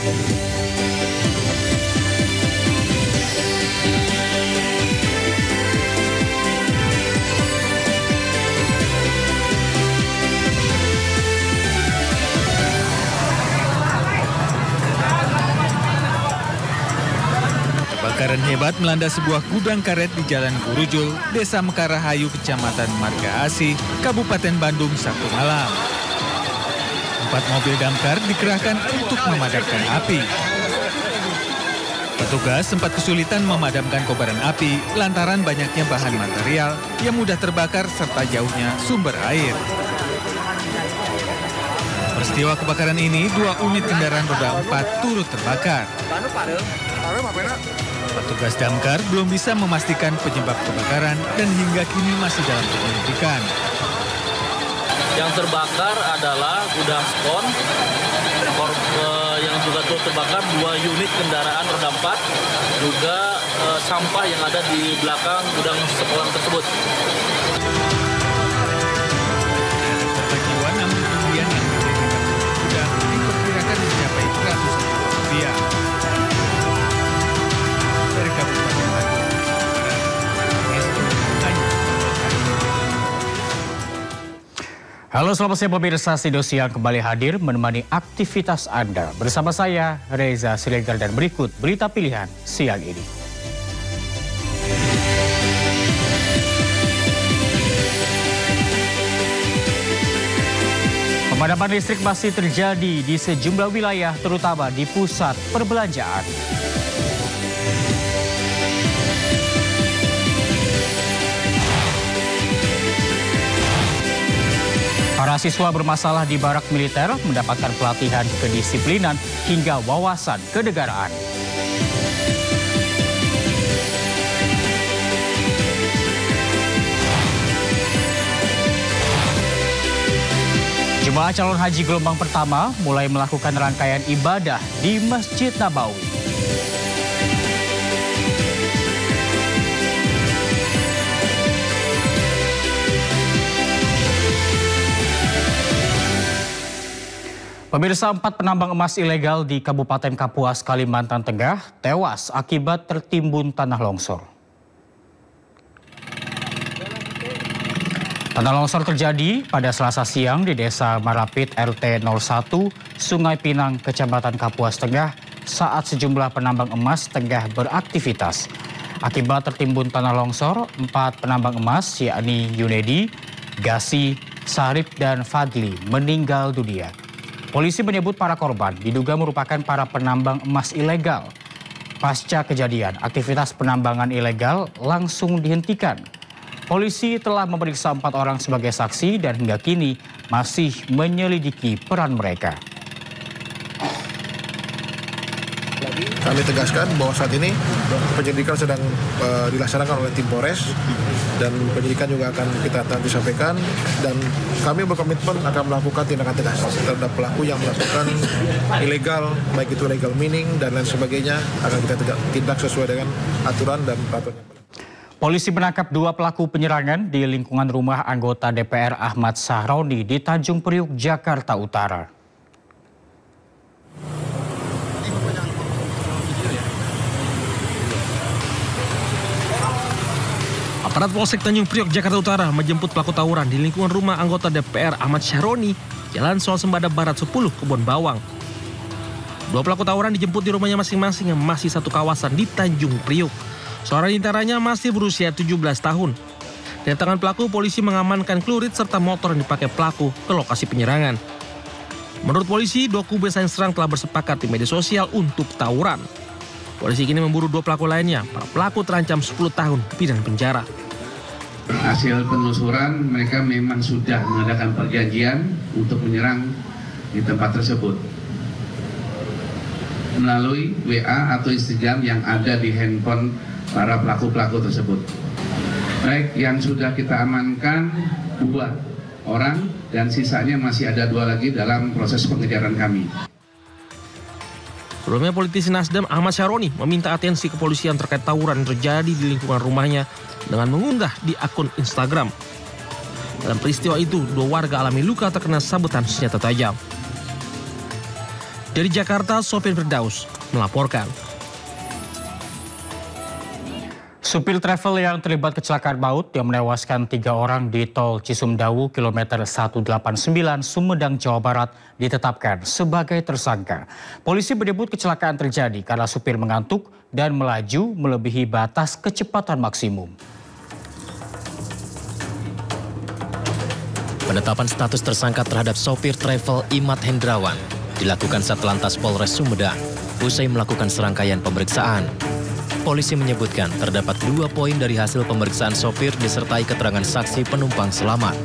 Kebakaran hebat melanda sebuah gudang karet di Jalan Gurujul, Desa Mekarahayu, Kecamatan Marga Asih, Kabupaten Bandung, Sabtu malam. 4 mobil damkar dikerahkan untuk memadamkan api. Petugas sempat kesulitan memadamkan kobaran api lantaran banyaknya bahan material yang mudah terbakar serta jauhnya sumber air. Peristiwa kebakaran ini, 2 unit kendaraan roda 4 turut terbakar. Petugas damkar belum bisa memastikan penyebab kebakaran dan hingga kini masih dalam penyelidikan. Yang terbakar adalah gudang spon, yang juga turut terbakar 2 unit kendaraan roda 4, juga sampah yang ada di belakang gudang spon tersebut. Jiwa namun kerugian yang sudah diperkirakan mencapai ratusan juta rupiah. Dari Kabupaten Bandung, Halo, selamat siang pemirsa. Studio Siang kembali hadir menemani aktivitas Anda. Bersama saya, Reza Siregar, dan berikut berita pilihan siang ini. Pemadaman listrik masih terjadi di sejumlah wilayah, terutama di pusat perbelanjaan. Para siswa bermasalah di barak militer mendapatkan pelatihan kedisiplinan hingga wawasan kenegaraan. Jemaah calon haji gelombang pertama mulai melakukan rangkaian ibadah di Masjid Nabawi. Pemirsa, 4 penambang emas ilegal di Kabupaten Kapuas, Kalimantan Tengah tewas akibat tertimbun tanah longsor. Tanah longsor terjadi pada Selasa siang di Desa Marapit RT 01, Sungai Pinang, Kecamatan Kapuas Tengah saat sejumlah penambang emas tengah beraktivitas. Akibat tertimbun tanah longsor, 4 penambang emas yakni Yunedi, Gasi, Sarip, dan Fadli meninggal dunia. Polisi menyebut para korban diduga merupakan para penambang emas ilegal. Pasca kejadian, aktivitas penambangan ilegal langsung dihentikan. Polisi telah memeriksa 4 orang sebagai saksi dan hingga kini masih menyelidiki peran mereka. Kami tegaskan bahwa saat ini penyelidikan sedang dilaksanakan oleh tim Polres dan penyelidikan juga akan kita nanti sampaikan, dan kami berkomitmen akan melakukan tindakan tegas terhadap pelaku yang melakukan ilegal, baik itu legal mining dan lain sebagainya, akan kita tindak sesuai dengan aturan dan peraturan yang berlaku. Polisi menangkap 2 pelaku penyerangan di lingkungan rumah anggota DPR Ahmad Sahroni di Tanjung Priuk, Jakarta Utara. Aparat Polsek Tanjung Priok, Jakarta Utara menjemput pelaku tawuran di lingkungan rumah anggota DPR Ahmad Sahroni, Jalan Swasembada Barat 10, Kebon Bawang. 2 pelaku tawuran dijemput di rumahnya masing-masing yang masih satu kawasan di Tanjung Priok. Seorang antaranya masih berusia 17 tahun. Dari tangan pelaku, polisi mengamankan celurit serta motor yang dipakai pelaku ke lokasi penyerangan. Menurut polisi, 2 kubu saling serang telah bersepakat di media sosial untuk tawuran. Polisi kini memburu 2 pelaku lainnya. Para pelaku terancam 10 tahun pidana penjara. Hasil penelusuran, mereka memang sudah mengadakan perjanjian untuk menyerang di tempat tersebut melalui WA atau Instagram yang ada di handphone para pelaku-pelaku tersebut. Baik, yang sudah kita amankan 2 orang dan sisanya masih ada 2 lagi dalam proses pengejaran kami. Sebelumnya, politisi Nasdem Ahmad Sahroni meminta atensi kepolisian terkait tawuran yang terjadi di lingkungan rumahnya dengan mengunggah di akun Instagram. Dalam peristiwa itu, 2 warga alami luka terkena sabetan senjata tajam. Dari Jakarta, Sofyan Firdaus melaporkan. Supir travel yang terlibat kecelakaan maut yang menewaskan 3 orang di tol Cisumdawu kilometer 189 Sumedang, Jawa Barat ditetapkan sebagai tersangka. Polisi menyebut kecelakaan terjadi karena supir mengantuk dan melaju melebihi batas kecepatan maksimum. Penetapan status tersangka terhadap sopir travel Imad Hendrawan dilakukan Satlantas Polres Sumedang usai melakukan serangkaian pemeriksaan. Polisi menyebutkan terdapat 2 poin dari hasil pemeriksaan sopir disertai keterangan saksi penumpang selamat.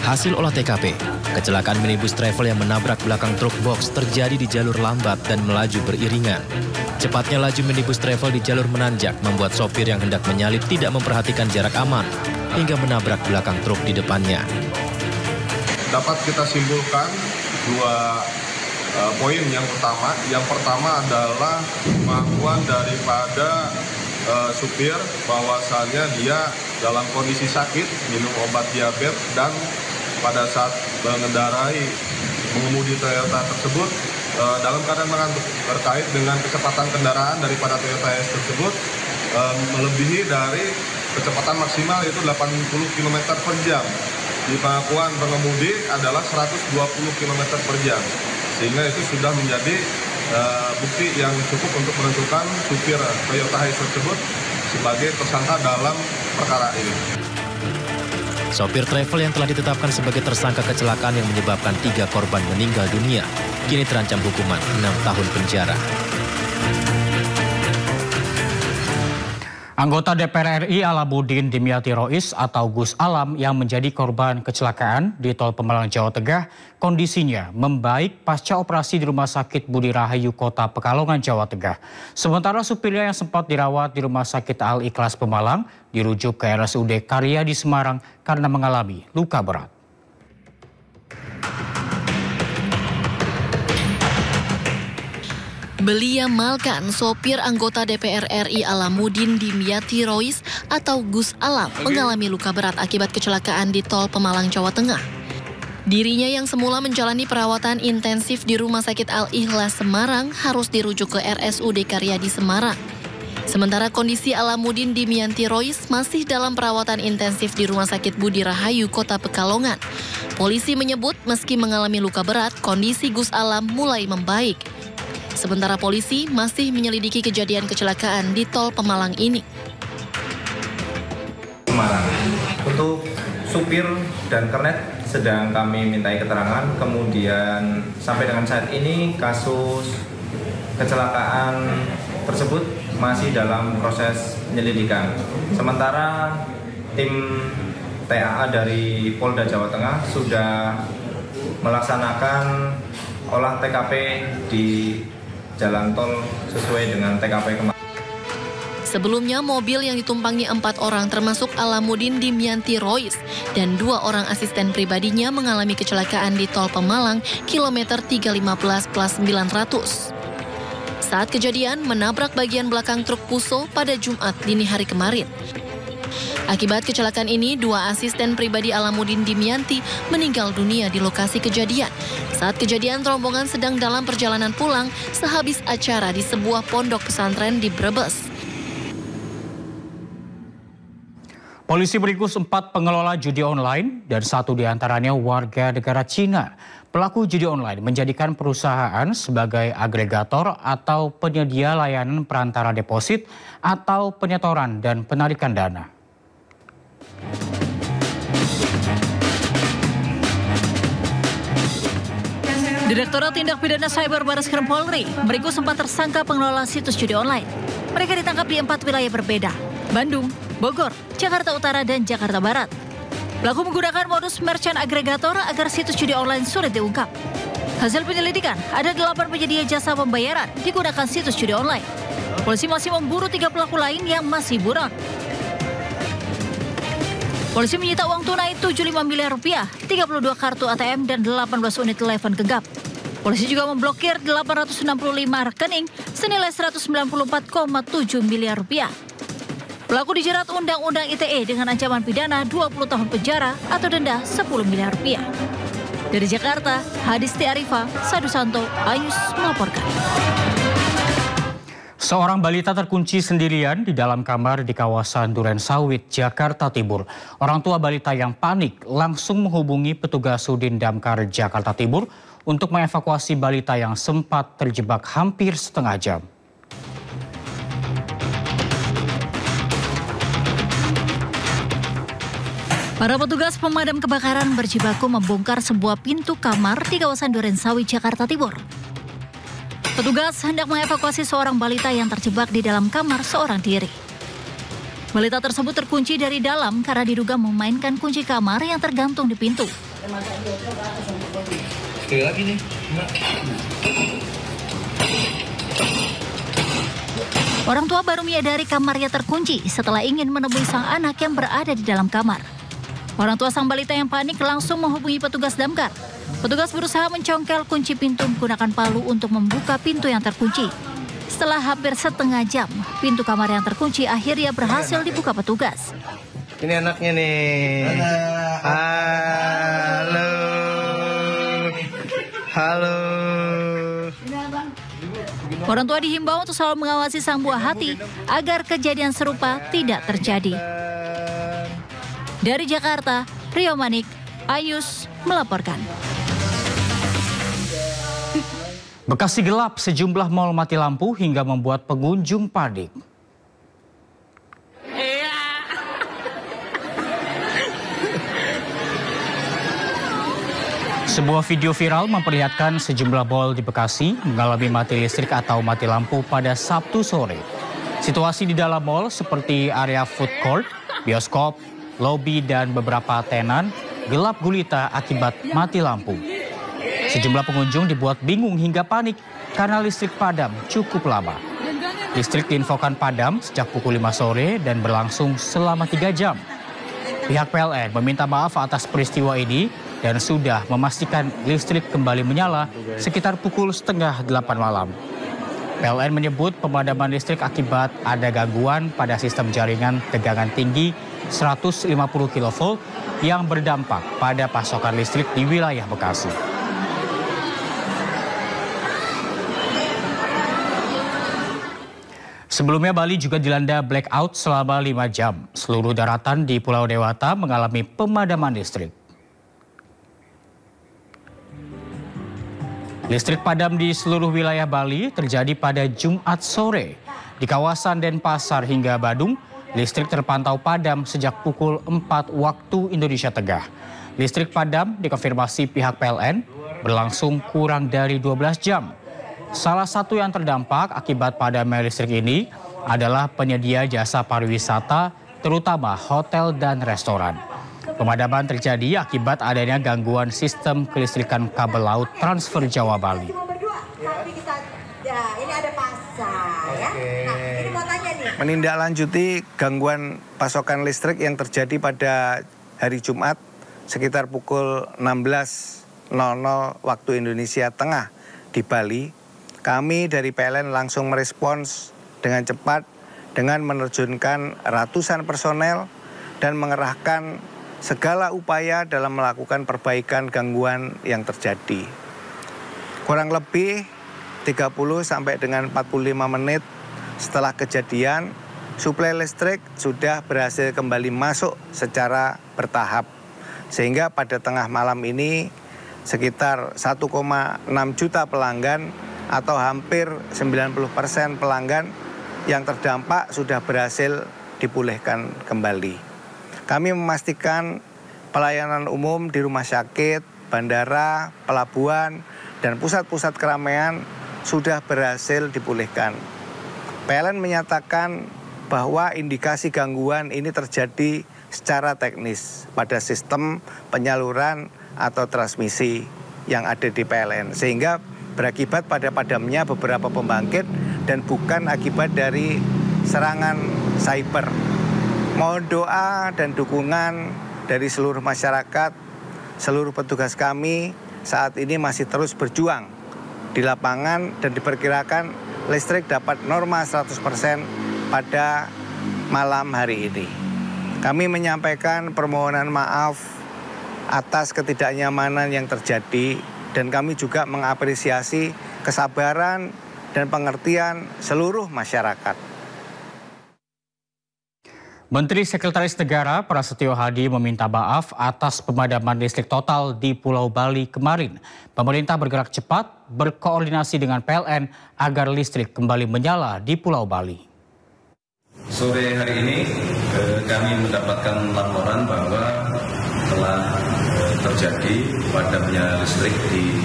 Hasil olah TKP, kecelakaan minibus travel yang menabrak belakang truk box terjadi di jalur lambat dan melaju beriringan. Cepatnya laju minibus travel di jalur menanjak membuat sopir yang hendak menyalip tidak memperhatikan jarak aman hingga menabrak belakang truk di depannya. Dapat kita simpulkan 2 poin. Yang pertama adalah pengakuan daripada supir bahwasannya dia dalam kondisi sakit, minum obat diabetes, dan pada saat mengemudi Toyota tersebut dalam keadaan mengantuk. Terkait dengan kecepatan kendaraan daripada Toyota S tersebut melebihi dari kecepatan maksimal yaitu 80 km per jam. Di pengakuan pengemudi adalah 120 km per jam. Sehingga itu sudah menjadi bukti yang cukup untuk menentukan supir Toyota Hiace tersebut sebagai tersangka dalam perkara ini. Sopir travel yang telah ditetapkan sebagai tersangka kecelakaan yang menyebabkan 3 korban meninggal dunia kini terancam hukuman 6 tahun penjara. Anggota DPR RI Alamuddin Dimyati Rois atau Gus Alam yang menjadi korban kecelakaan di Tol Pemalang, Jawa Tengah, kondisinya membaik pasca operasi di Rumah Sakit Budi Rahayu Kota Pekalongan, Jawa Tengah. Sementara supirnya yang sempat dirawat di Rumah Sakit Al-Ikhlas Pemalang dirujuk ke RSUD Karya di Semarang karena mengalami luka berat. Belia Malkan, sopir anggota DPR RI Alamuddin Dimyati Rois atau Gus Alam, mengalami luka berat akibat kecelakaan di Tol Pemalang, Jawa Tengah. Dirinya yang semula menjalani perawatan intensif di Rumah Sakit Al-Ikhlas Semarang harus dirujuk ke RSUD Karya di Semarang. Sementara kondisi Alamuddin Dimyati Rois masih dalam perawatan intensif di Rumah Sakit Budi Rahayu Kota Pekalongan. Polisi menyebut meski mengalami luka berat, kondisi Gus Alam mulai membaik. Sementara polisi masih menyelidiki kejadian kecelakaan di Tol Pemalang ini. Semarang. Untuk supir dan kernet sedang kami mintai keterangan. Kemudian sampai dengan saat ini kasus kecelakaan tersebut masih dalam proses penyelidikan. Sementara tim TAA dari Polda Jawa Tengah sudah melaksanakan olah TKP di jalan tol sesuai dengan TKP kemarin. Sebelumnya, mobil yang ditumpangi 4 orang termasuk Alamuddin Dimyati Rois dan 2 orang asisten pribadinya mengalami kecelakaan di Tol Pemalang kilometer 315+900. Saat kejadian, menabrak bagian belakang truk Puso pada Jumat dini hari kemarin. Akibat kecelakaan ini, 2 asisten pribadi Alamuddin Dimyati meninggal dunia di lokasi kejadian. Saat kejadian, rombongan sedang dalam perjalanan pulang sehabis acara di sebuah pondok pesantren di Brebes. Polisi meringkus 4 pengelola judi online dan 1 diantaranya warga negara Cina. Pelaku judi online menjadikan perusahaan sebagai agregator atau penyedia layanan perantara deposit atau penyetoran dan penarikan dana. Direktorat Tindak Pidana Cyber Bareskrim Polri meringkus 4 tersangka pengelola situs judi online. Mereka ditangkap di 4 wilayah berbeda: Bandung, Bogor, Jakarta Utara, dan Jakarta Barat. Pelaku menggunakan modus merchant agregator agar situs judi online sulit diungkap. Hasil penyelidikan, ada 8 penyedia jasa pembayaran digunakan situs judi online. Polisi masih memburu 3 pelaku lain yang masih buron. Polisi menyita uang tunai 75 miliar rupiah, 32 kartu ATM, dan 18 unit telepon genggam. Polisi juga memblokir 865 rekening senilai 194,7 miliar rupiah. Pelaku dijerat Undang-Undang ITE dengan ancaman pidana 20 tahun penjara atau denda 10 miliar rupiah. Dari Jakarta, Hadisti Arifa, Sadu Santo, Ayus melaporkan. Seorang balita terkunci sendirian di dalam kamar di kawasan Duren Sawit, Jakarta Timur. Orang tua balita yang panik langsung menghubungi petugas Sudin Damkar Jakarta Timur untuk mengevakuasi balita yang sempat terjebak hampir setengah jam. Para petugas pemadam kebakaran berjibaku membongkar sebuah pintu kamar di kawasan Duren Sawit, Jakarta Timur. Petugas hendak mengevakuasi seorang balita yang terjebak di dalam kamar seorang diri. Balita tersebut terkunci dari dalam karena diduga memainkan kunci kamar yang tergantung di pintu. Sekali lagi nih. Orang tua baru menyadari kamarnya terkunci setelah ingin menemui sang anak yang berada di dalam kamar. Orang tua sang balita yang panik langsung menghubungi petugas damkar. Petugas berusaha mencongkel kunci pintu menggunakan palu untuk membuka pintu yang terkunci. Setelah hampir setengah jam, pintu kamar yang terkunci akhirnya berhasil dibuka petugas. Ini anaknya nih. Halo. Halo. Orang tua dihimbau untuk selalu mengawasi sang buah hati agar kejadian serupa tidak terjadi. Dari Jakarta, Rio Manik, Ayus melaporkan. Bekasi gelap, sejumlah mal mati lampu hingga membuat pengunjung panik. Sebuah video viral memperlihatkan sejumlah mal di Bekasi mengalami mati listrik atau mati lampu pada Sabtu sore. Situasi di dalam mal seperti area food court, bioskop, lobi dan beberapa tenan gelap gulita akibat mati lampu. Sejumlah pengunjung dibuat bingung hingga panik karena listrik padam cukup lama. Listrik diinfokan padam sejak pukul 5 sore dan berlangsung selama 3 jam. Pihak PLN meminta maaf atas peristiwa ini dan sudah memastikan listrik kembali menyala sekitar pukul setengah 8 malam. PLN menyebut pemadaman listrik akibat ada gangguan pada sistem jaringan tegangan tinggi 150 kV yang berdampak pada pasokan listrik di wilayah Bekasi. Sebelumnya Bali juga dilanda blackout selama 5 jam. Seluruh daratan di Pulau Dewata mengalami pemadaman listrik. Listrik padam di seluruh wilayah Bali terjadi pada Jumat sore. Di kawasan Denpasar hingga Badung, listrik terpantau padam sejak pukul 4 waktu Indonesia Tengah. Listrik padam dikonfirmasi pihak PLN berlangsung kurang dari 12 jam. Salah satu yang terdampak akibat padamnya listrik ini adalah penyedia jasa pariwisata, terutama hotel dan restoran. Pemadaman terjadi akibat adanya gangguan sistem kelistrikan kabel laut transfer Jawa Bali. Ini ada pasar ya. Nah, ini mau tanya nih. Menindaklanjuti gangguan pasokan listrik yang terjadi pada hari Jumat sekitar pukul 16.00 waktu Indonesia Tengah di Bali, kami dari PLN langsung merespons dengan cepat dengan menerjunkan ratusan personel dan mengerahkan segala upaya dalam melakukan perbaikan gangguan yang terjadi. Kurang lebih 30 sampai dengan 45 menit setelah kejadian, suplai listrik sudah berhasil kembali masuk secara bertahap. Sehingga pada tengah malam ini sekitar 1,6 juta pelanggan atau hampir 90% pelanggan yang terdampak sudah berhasil dipulihkan kembali. Kami memastikan pelayanan umum di rumah sakit, bandara, pelabuhan, dan pusat-pusat keramaian sudah berhasil dipulihkan. PLN menyatakan bahwa indikasi gangguan ini terjadi secara teknis pada sistem penyaluran atau transmisi yang ada di PLN, sehingga berakibat pada padamnya beberapa pembangkit dan bukan akibat dari serangan cyber. Mohon doa dan dukungan dari seluruh masyarakat, seluruh petugas kami saat ini masih terus berjuang di lapangan dan diperkirakan listrik dapat normal 100% pada malam hari ini. Kami menyampaikan permohonan maaf atas ketidaknyamanan yang terjadi dan kami juga mengapresiasi kesabaran dan pengertian seluruh masyarakat. Menteri Sekretaris Negara Prasetyo Hadi meminta maaf atas pemadaman listrik total di Pulau Bali kemarin. Pemerintah bergerak cepat berkoordinasi dengan PLN agar listrik kembali menyala di Pulau Bali. Sore hari ini kami mendapatkan laporan bahwa telah terjadi padamnya listrik di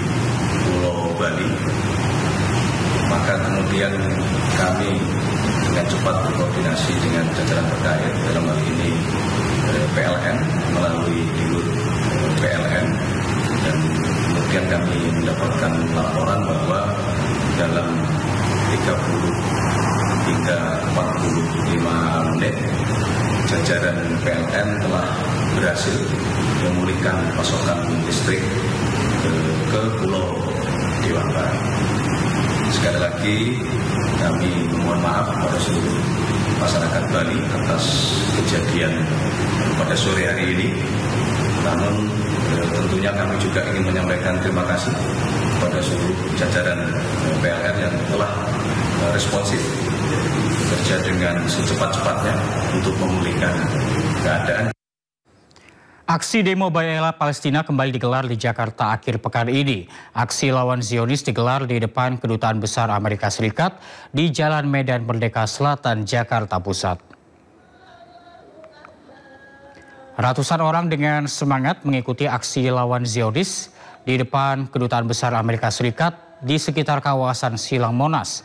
Pulau Bali. Maka kemudian kami dengan cepat berkoordinasi dengan jajaran terkait, dalam hal ini PLN melalui dirut PLN, dan kemudian kami mendapatkan laporan bahwa dalam 30 hingga 45 menit jajaran PLN telah berhasil memulihkan pasokan listrik ke Pulau Dewata. Sekali lagi kami memohon maaf kepada seluruh masyarakat Bali atas kejadian pada sore hari ini. Namun tentunya kami juga ingin menyampaikan terima kasih kepada seluruh jajaran PLN yang telah responsif bekerja dengan secepat-cepatnya untuk memulihkan keadaan. Aksi demo Bela Palestina kembali digelar di Jakarta akhir pekan ini. Aksi lawan Zionis digelar di depan Kedutaan Besar Amerika Serikat di Jalan Medan Merdeka Selatan, Jakarta Pusat. Ratusan orang dengan semangat mengikuti aksi lawan Zionis di depan Kedutaan Besar Amerika Serikat di sekitar kawasan Silang Monas.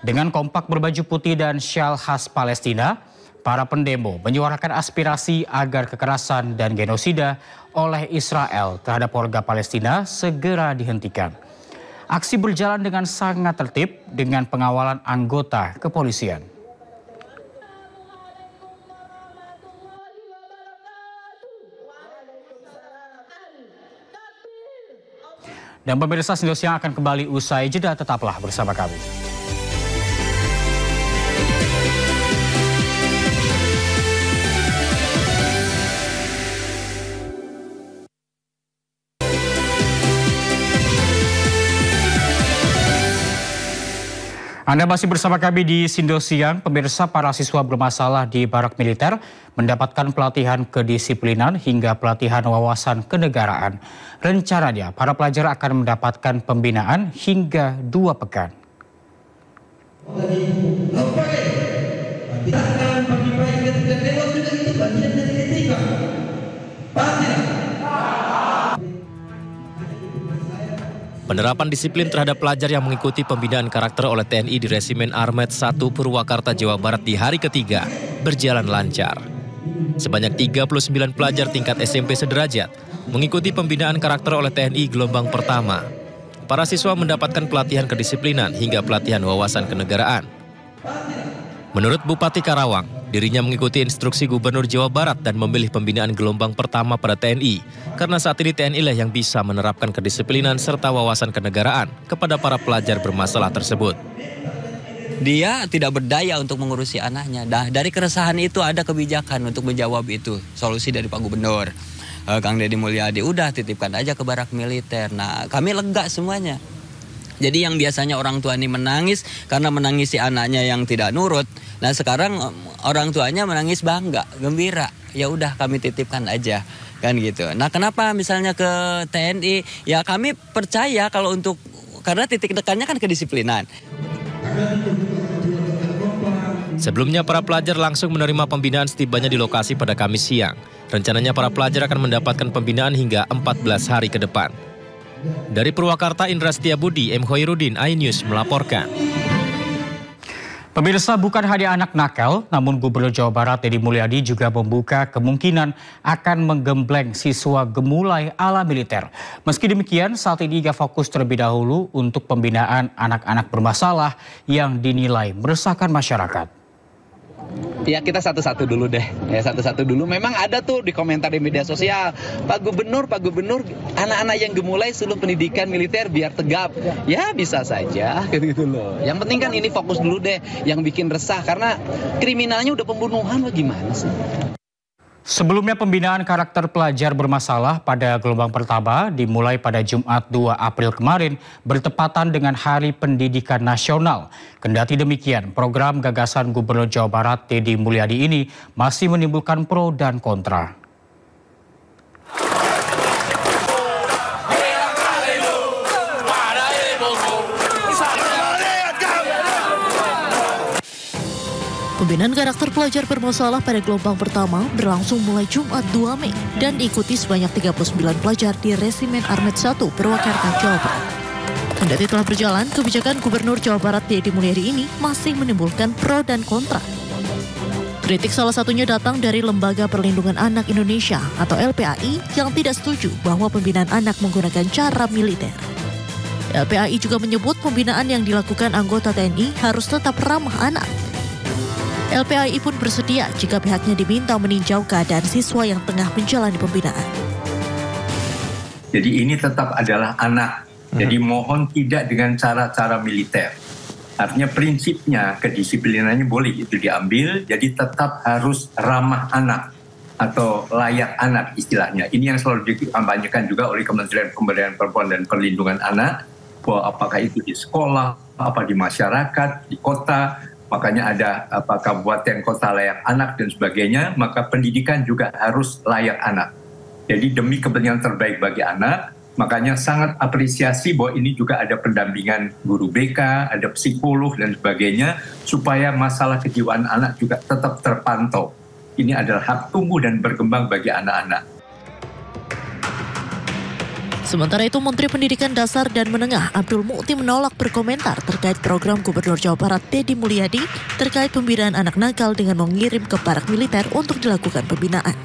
Dengan kompak berbaju putih dan syal khas Palestina, para pendemo menyuarakan aspirasi agar kekerasan dan genosida oleh Israel terhadap warga Palestina segera dihentikan. Aksi berjalan dengan sangat tertib dengan pengawalan anggota kepolisian. Dan pemirsa, Sindosia akan kembali usai jeda, tetaplah bersama kami. Anda masih bersama kami di Sindo Siang. Pemirsa, para siswa bermasalah di barak militer mendapatkan pelatihan kedisiplinan hingga pelatihan wawasan kenegaraan. Rencananya, para pelajar akan mendapatkan pembinaan hingga 2 pekan. Penerapan disiplin terhadap pelajar yang mengikuti pembinaan karakter oleh TNI di Resimen Armet 1 Purwakarta, Jawa Barat di hari ketiga berjalan lancar. Sebanyak 39 pelajar tingkat SMP sederajat mengikuti pembinaan karakter oleh TNI gelombang pertama. Para siswa mendapatkan pelatihan kedisiplinan hingga pelatihan wawasan kenegaraan. Menurut Bupati Karawang, dirinya mengikuti instruksi Gubernur Jawa Barat dan memilih pembinaan gelombang pertama pada TNI, karena saat ini TNI lah yang bisa menerapkan kedisiplinan serta wawasan kenegaraan kepada para pelajar bermasalah tersebut. Dia tidak berdaya untuk mengurusi anaknya. Dari keresahan itu ada kebijakan untuk menjawab itu. Solusi dari Pak Gubernur, Kang Deddy Mulyadi, udah titipkan aja ke barak militer. Nah, kami lega semuanya. Jadi yang biasanya orang tua ini menangis karena menangisi anaknya yang tidak nurut. Nah sekarang orang tuanya menangis bangga, gembira. Ya udah kami titipkan aja, kan gitu. Nah kenapa misalnya ke TNI? Ya kami percaya kalau untuk, karena titik tekannya kan kedisiplinan. Sebelumnya para pelajar langsung menerima pembinaan setibanya di lokasi pada Kamis siang. Rencananya para pelajar akan mendapatkan pembinaan hingga 14 hari ke depan. Dari Purwakarta, Indra Setiabudi, M. Hoirudin, iNews melaporkan. Pemirsa, bukan hanya anak nakal, namun Gubernur Jawa Barat Deddy Mulyadi juga membuka kemungkinan akan menggembleng siswa gemulai ala militer. Meski demikian, saat ini ia fokus terlebih dahulu untuk pembinaan anak-anak bermasalah yang dinilai meresahkan masyarakat. Ya kita satu-satu dulu deh, ya satu-satu dulu. Memang ada tuh di komentar di media sosial, Pak Gubernur, anak-anak yang gemulai suruh pendidikan militer biar tegap. Ya bisa saja, gitu loh. Yang penting kan ini fokus dulu deh, yang bikin resah karena kriminalnya udah pembunuhan, gimana sih? Sebelumnya pembinaan karakter pelajar bermasalah pada gelombang pertama dimulai pada Jumat 2 April kemarin bertepatan dengan Hari Pendidikan Nasional. Kendati demikian, program gagasan Gubernur Jawa Barat Deddy Mulyadi ini masih menimbulkan pro dan kontra. Pembinaan karakter pelajar bermasalah pada gelombang pertama berlangsung mulai Jumat 2 Mei dan diikuti sebanyak 39 pelajar di Resimen Armet 1 Purwakarta, Jawa Barat. Kendati telah berjalan, kebijakan Gubernur Jawa Barat Deddy Mulyadi ini masih menimbulkan pro dan kontra. Kritik salah satunya datang dari Lembaga Perlindungan Anak Indonesia atau LPAI yang tidak setuju bahwa pembinaan anak menggunakan cara militer. LPAI juga menyebut pembinaan yang dilakukan anggota TNI harus tetap ramah anak. LPAI pun bersedia jika pihaknya diminta meninjau keadaan siswa yang tengah menjalani pembinaan. Jadi ini tetap adalah anak. Jadi mohon tidak dengan cara-cara militer. Artinya prinsipnya kedisiplinannya boleh itu diambil, jadi tetap harus ramah anak atau layak anak istilahnya. Ini yang selalu dikampanyekan juga oleh Kementerian Pemberdayaan Perempuan dan Perlindungan Anak, bahwa apakah itu di sekolah, apa di masyarakat, di kota. Makanya ada kabupaten kota layak anak dan sebagainya, maka pendidikan juga harus layak anak. Jadi demi kepentingan terbaik bagi anak, makanya sangat apresiasi bahwa ini juga ada pendampingan guru BK, ada psikolog dan sebagainya, supaya masalah kejiwaan anak juga tetap terpantau. Ini adalah hak tumbuh dan berkembang bagi anak-anak. Sementara itu, Menteri Pendidikan Dasar dan Menengah Abdul Mukti menolak berkomentar terkait program Gubernur Jawa Barat Deddy Mulyadi terkait pembinaan anak nakal dengan mengirim ke barak militer untuk dilakukan pembinaan.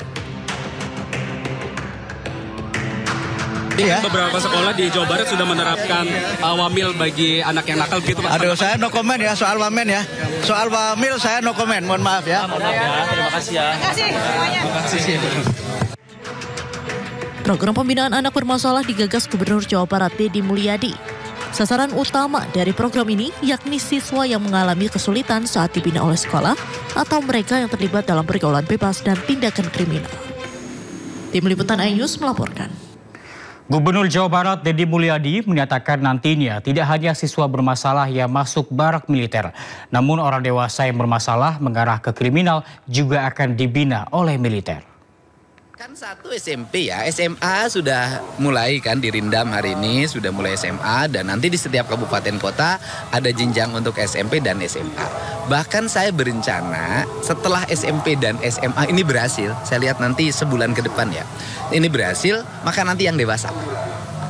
Beberapa sekolah di Jawa Barat sudah menerapkan wamil bagi anak yang nakal begitu Pak? Aduh, saya no comment ya soal wamen ya. Soal wamil saya no comment, mohon maaf ya. Terima kasih ya. Terima kasih. Program pembinaan anak bermasalah digagas Gubernur Jawa Barat Deddy Mulyadi. Sasaran utama dari program ini yakni siswa yang mengalami kesulitan saat dibina oleh sekolah atau mereka yang terlibat dalam pergaulan bebas dan tindakan kriminal. Tim Liputan iNews melaporkan. Gubernur Jawa Barat Deddy Mulyadi menyatakan nantinya tidak hanya siswa bermasalah yang masuk barak militer, namun orang dewasa yang bermasalah mengarah ke kriminal juga akan dibina oleh militer. Kan satu SMP ya, SMA sudah mulai kan dirindam hari ini, sudah mulai SMA dan nanti di setiap kabupaten kota ada jenjang untuk SMP dan SMA. Bahkan saya berencana setelah SMP dan SMA ini berhasil, saya lihat nanti sebulan ke depan ya, ini berhasil, maka nanti yang dewasa.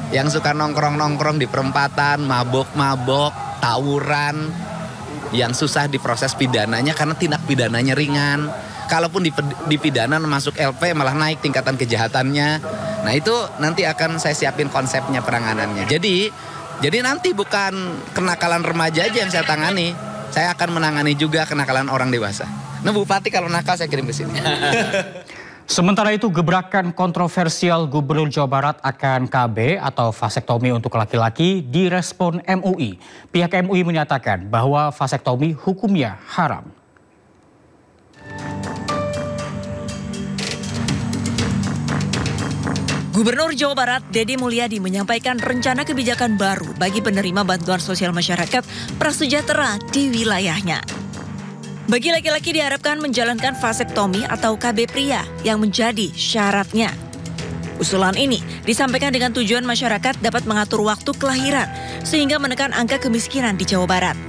Yang suka nongkrong-nongkrong di perempatan, mabok-mabok, tawuran, yang susah diproses pidananya karena tindak pidananya ringan. Kalaupun dipidana masuk LP malah naik tingkatan kejahatannya. Nah itu nanti akan saya siapin konsepnya penanganannya. Jadi nanti bukan kenakalan remaja aja yang saya tangani. Saya akan menangani juga kenakalan orang dewasa. Nah Bupati kalau nakal saya kirim ke sini. Sementara itu gebrakan kontroversial Gubernur Jawa Barat akan KB atau vasektomi untuk laki-laki direspon MUI. Pihak MUI menyatakan bahwa vasektomi hukumnya haram. Gubernur Jawa Barat Deddy Mulyadi menyampaikan rencana kebijakan baru bagi penerima bantuan sosial masyarakat prasejahtera di wilayahnya. Bagi laki-laki diharapkan menjalankan vasektomi atau KB pria yang menjadi syaratnya. Usulan ini disampaikan dengan tujuan masyarakat dapat mengatur waktu kelahiran sehingga menekan angka kemiskinan di Jawa Barat.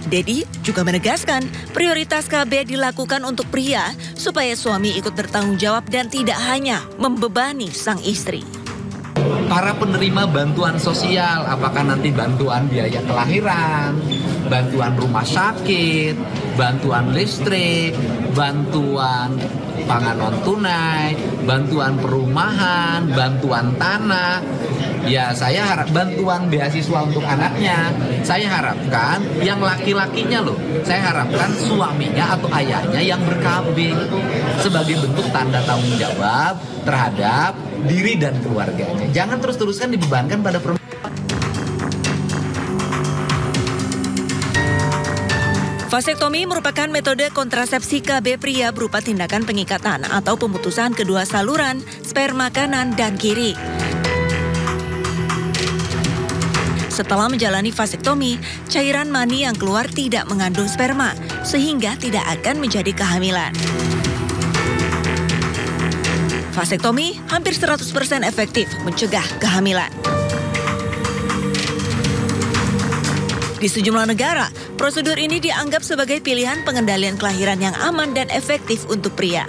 Deddy juga menegaskan prioritas KB dilakukan untuk pria supaya suami ikut bertanggung jawab dan tidak hanya membebani sang istri. Para penerima bantuan sosial, apakah nanti bantuan biaya kelahiran, bantuan rumah sakit, bantuan listrik, bantuan pangan non tunai, bantuan perumahan, bantuan tanah. Ya saya harap bantuan beasiswa untuk anaknya. Saya harapkan yang laki-lakinya loh. Saya harapkan suaminya atau ayahnya yang ber-KB sebagai bentuk tanda tanggung jawab terhadap diri dan keluarganya. Jangan terus-terusan dibebankan pada perempuan. Vasektomi merupakan metode kontrasepsi KB pria berupa tindakan pengikatan atau pemutusan kedua saluran sperma kanan dan kiri. Setelah menjalani vasektomi, cairan mani yang keluar tidak mengandung sperma, sehingga tidak akan menjadi kehamilan. Vasektomi hampir 100% efektif mencegah kehamilan. Di sejumlah negara, prosedur ini dianggap sebagai pilihan pengendalian kelahiran yang aman dan efektif untuk pria.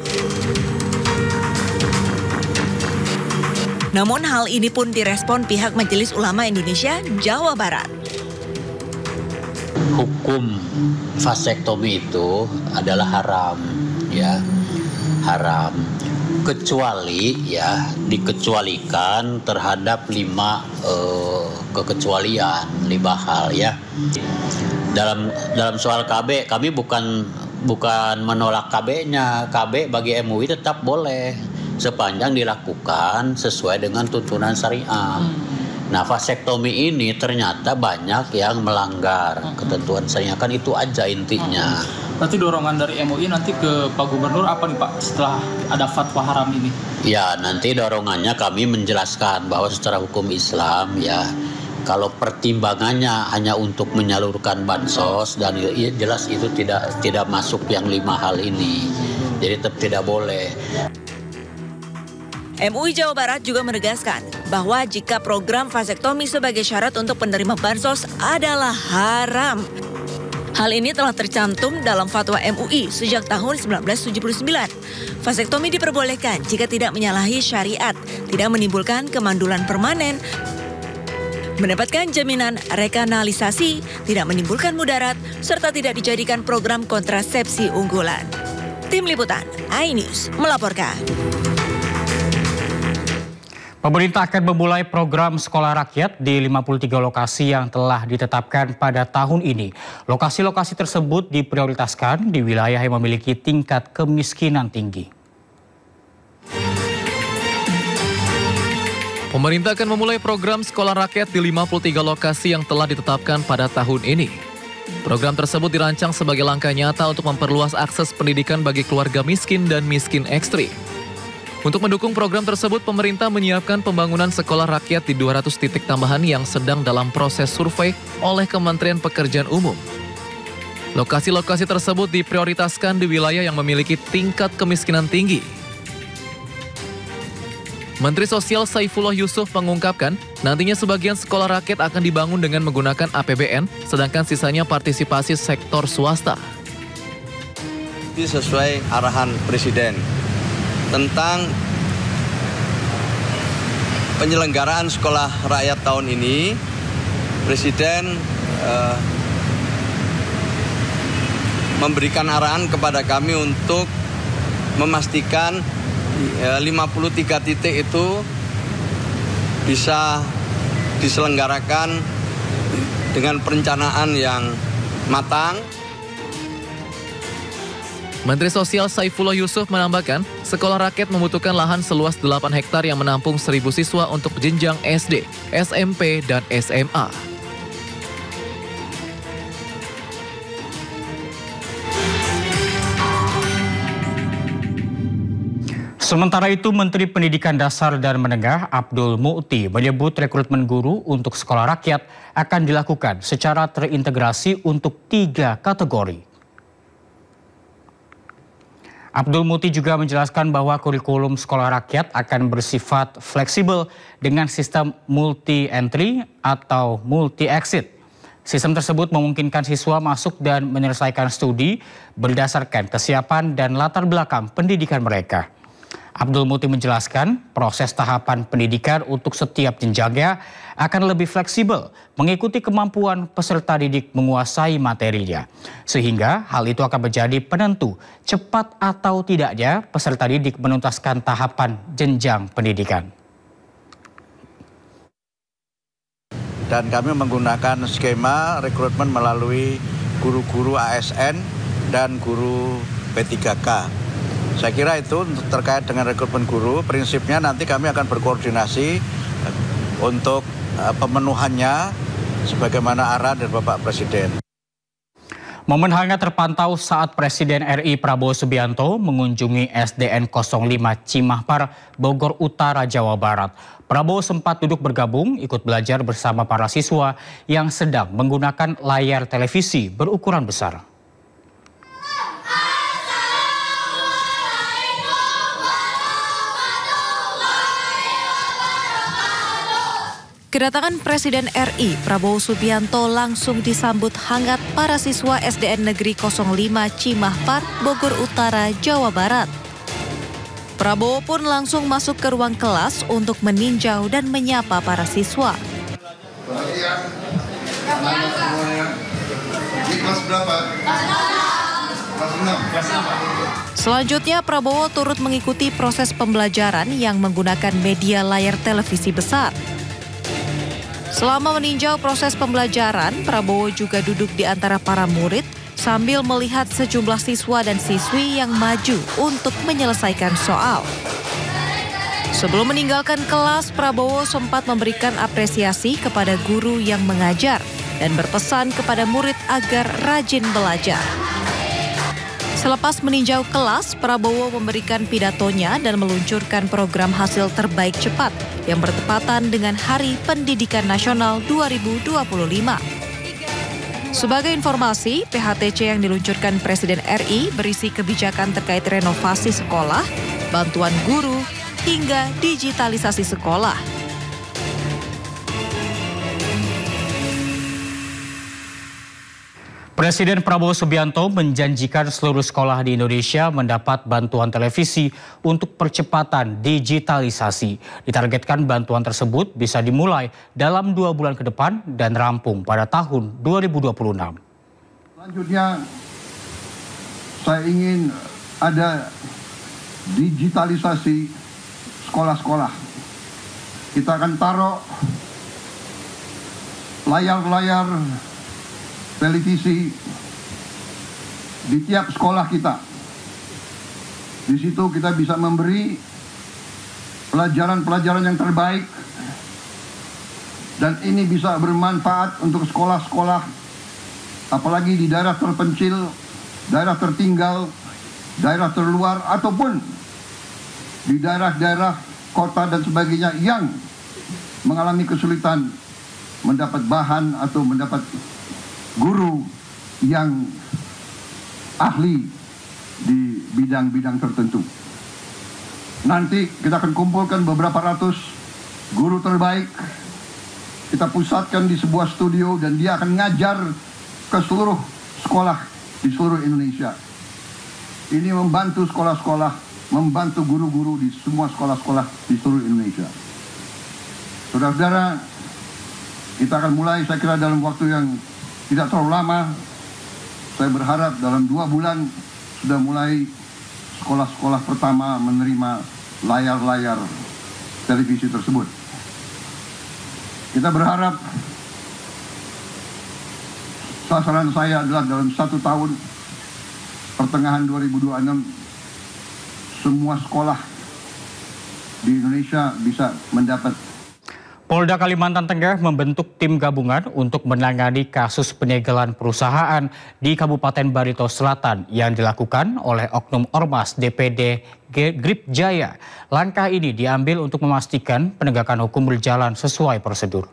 Namun hal ini pun direspon pihak Majelis Ulama Indonesia Jawa Barat. Hukum vasektomi itu adalah haram, ya, haram. Kecuali ya dikecualikan terhadap 5 kekecualian, 5 hal ya. Dalam soal KB, kami bukan menolak KB-nya. KB bagi MUI tetap boleh sepanjang dilakukan sesuai dengan tuntunan syariah. Nah, vasektomi ini ternyata banyak yang melanggar ketentuan syariah, kan itu aja intinya. Berarti dorongan dari MUI nanti ke Pak Gubernur apa nih Pak setelah ada fatwa haram ini? Ya, nanti dorongannya kami menjelaskan bahwa secara hukum Islam ya, kalau pertimbangannya hanya untuk menyalurkan bansos dan ya, jelas itu tidak masuk yang 5 hal ini. Jadi tetap tidak boleh. MUI Jawa Barat juga menegaskan bahwa jika program vasektomi sebagai syarat untuk penerima bansos adalah haram. Hal ini telah tercantum dalam fatwa MUI sejak tahun 1979. Vasektomi diperbolehkan jika tidak menyalahi syariat, tidak menimbulkan kemandulan permanen, mendapatkan jaminan rekanalisasi, tidak menimbulkan mudarat, serta tidak dijadikan program kontrasepsi unggulan. Tim Liputan, iNews melaporkan. Pemerintah akan memulai program sekolah rakyat di 53 lokasi yang telah ditetapkan pada tahun ini. Lokasi-lokasi tersebut diprioritaskan di wilayah yang memiliki tingkat kemiskinan tinggi. Pemerintah akan memulai program sekolah rakyat di 53 lokasi yang telah ditetapkan pada tahun ini. Program tersebut dirancang sebagai langkah nyata untuk memperluas akses pendidikan bagi keluarga miskin dan miskin ekstrim. Untuk mendukung program tersebut, pemerintah menyiapkan pembangunan sekolah rakyat di 200 titik tambahan yang sedang dalam proses survei oleh Kementerian Pekerjaan Umum. Lokasi-lokasi tersebut diprioritaskan di wilayah yang memiliki tingkat kemiskinan tinggi. Menteri Sosial Saifullah Yusuf mengungkapkan, nantinya sebagian sekolah rakyat akan dibangun dengan menggunakan APBN, sedangkan sisanya partisipasi sektor swasta. Ini sesuai arahan Presiden tentang penyelenggaraan sekolah rakyat tahun ini. Presiden memberikan arahan kepada kami untuk memastikan 53 titik itu bisa diselenggarakan dengan perencanaan yang matang. Menteri Sosial Saifullah Yusuf menambahkan, sekolah rakyat membutuhkan lahan seluas 8 hektar yang menampung 1.000 siswa untuk jenjang SD, SMP, dan SMA. Sementara itu, Menteri Pendidikan Dasar dan Menengah Abdul Mu'ti menyebut rekrutmen guru untuk sekolah rakyat akan dilakukan secara terintegrasi untuk 3 kategori. Abdul Muti juga menjelaskan bahwa kurikulum sekolah rakyat akan bersifat fleksibel dengan sistem multi-entry atau multi-exit. Sistem tersebut memungkinkan siswa masuk dan menyelesaikan studi berdasarkan kesiapan dan latar belakang pendidikan mereka. Abdul Muti menjelaskan proses tahapan pendidikan untuk setiap jenjangnya akan lebih fleksibel mengikuti kemampuan peserta didik menguasai materinya. Sehingga hal itu akan menjadi penentu cepat atau tidaknya peserta didik menuntaskan tahapan jenjang pendidikan. Dan kami menggunakan skema rekrutmen melalui guru-guru ASN dan guru P3K. Saya kira itu terkait dengan rekrutmen guru, prinsipnya nanti kami akan berkoordinasi untuk pemenuhannya sebagaimana arahan dari Bapak Presiden. Momen hangat terpantau saat Presiden RI Prabowo Subianto mengunjungi SDN 05 Cimahpar, Bogor Utara, Jawa Barat. Prabowo sempat duduk bergabung ikut belajar bersama para siswa yang sedang menggunakan layar televisi berukuran besar. Kedatangan Presiden RI Prabowo Subianto langsung disambut hangat para siswa SDN Negeri 05 Cimahpar, Bogor Utara, Jawa Barat. Prabowo pun langsung masuk ke ruang kelas untuk meninjau dan menyapa para siswa. Ini kelas berapa? Kelas 6. Selanjutnya Prabowo turut mengikuti proses pembelajaran yang menggunakan media layar televisi besar. Selama meninjau proses pembelajaran, Prabowo juga duduk di antara para murid sambil melihat sejumlah siswa dan siswi yang maju untuk menyelesaikan soal. Sebelum meninggalkan kelas, Prabowo sempat memberikan apresiasi kepada guru yang mengajar dan berpesan kepada murid agar rajin belajar. Selepas meninjau kelas, Prabowo memberikan pidatonya dan meluncurkan program hasil terbaik cepat yang bertepatan dengan Hari Pendidikan Nasional 2025. Sebagai informasi, PHTC yang diluncurkan Presiden RI berisi kebijakan terkait renovasi sekolah, bantuan guru, hingga digitalisasi sekolah. Presiden Prabowo Subianto menjanjikan seluruh sekolah di Indonesia mendapat bantuan televisi untuk percepatan digitalisasi. Ditargetkan bantuan tersebut bisa dimulai dalam 2 bulan ke depan dan rampung pada tahun 2026. Selanjutnya, saya ingin ada digitalisasi sekolah-sekolah. Kita akan taruh layar-layar televisi di tiap sekolah kita. Di situ kita bisa memberi pelajaran-pelajaran yang terbaik dan ini bisa bermanfaat untuk sekolah-sekolah apalagi di daerah terpencil, daerah tertinggal, daerah terluar ataupun di daerah-daerah kota dan sebagainya yang mengalami kesulitan mendapat bahan atau mendapat guru yang ahli di bidang-bidang tertentu. Nanti kita akan kumpulkan beberapa ratus guru terbaik, kita pusatkan di sebuah studio dan dia akan ngajar ke seluruh sekolah di seluruh Indonesia. Ini membantu sekolah-sekolah, membantu guru-guru di semua sekolah-sekolah di seluruh Indonesia. Saudara-saudara, kita akan mulai saya kira dalam waktu yang tidak terlalu lama. Saya berharap dalam 2 bulan sudah mulai sekolah-sekolah pertama menerima layar-layar televisi tersebut. Kita berharap sasaran saya adalah dalam 1 tahun, pertengahan 2026, semua sekolah di Indonesia bisa mendapat. Polda Kalimantan Tengah membentuk tim gabungan untuk menangani kasus penyegelan perusahaan di Kabupaten Barito Selatan yang dilakukan oleh oknum Ormas DPD Grip Jaya. Langkah ini diambil untuk memastikan penegakan hukum berjalan sesuai prosedur.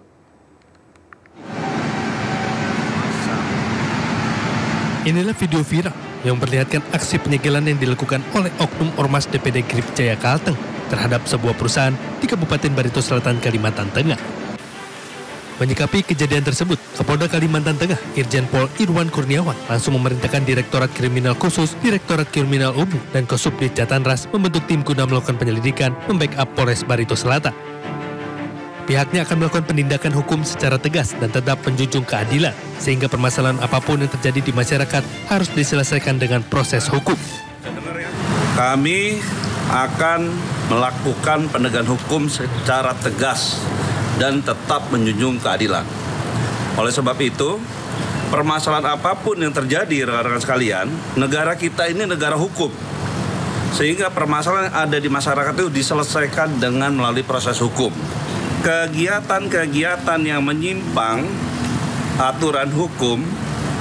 Inilah video viral yang memperlihatkan aksi penyegelan yang dilakukan oleh oknum Ormas DPD Grip Jaya Kalteng terhadap sebuah perusahaan di Kabupaten Barito Selatan, Kalimantan Tengah. Menyikapi kejadian tersebut, Kapolda Kalimantan Tengah, Irjen Pol Irwan Kurniawan, langsung memerintahkan Direktorat Kriminal Khusus, Direktorat Kriminal Umum, dan Kosubdit Jatanras membentuk tim guna melakukan penyelidikan membackup Polres Barito Selatan. Pihaknya akan melakukan penindakan hukum secara tegas dan tetap menjunjung keadilan, sehingga permasalahan apapun yang terjadi di masyarakat harus diselesaikan dengan proses hukum. Kami akan melakukan penegakan hukum secara tegas dan tetap menjunjung keadilan. Oleh sebab itu, permasalahan apapun yang terjadi, rekan-rekan sekalian, negara kita ini negara hukum. Sehingga permasalahan yang ada di masyarakat itu diselesaikan dengan melalui proses hukum. Kegiatan-kegiatan yang menyimpang aturan hukum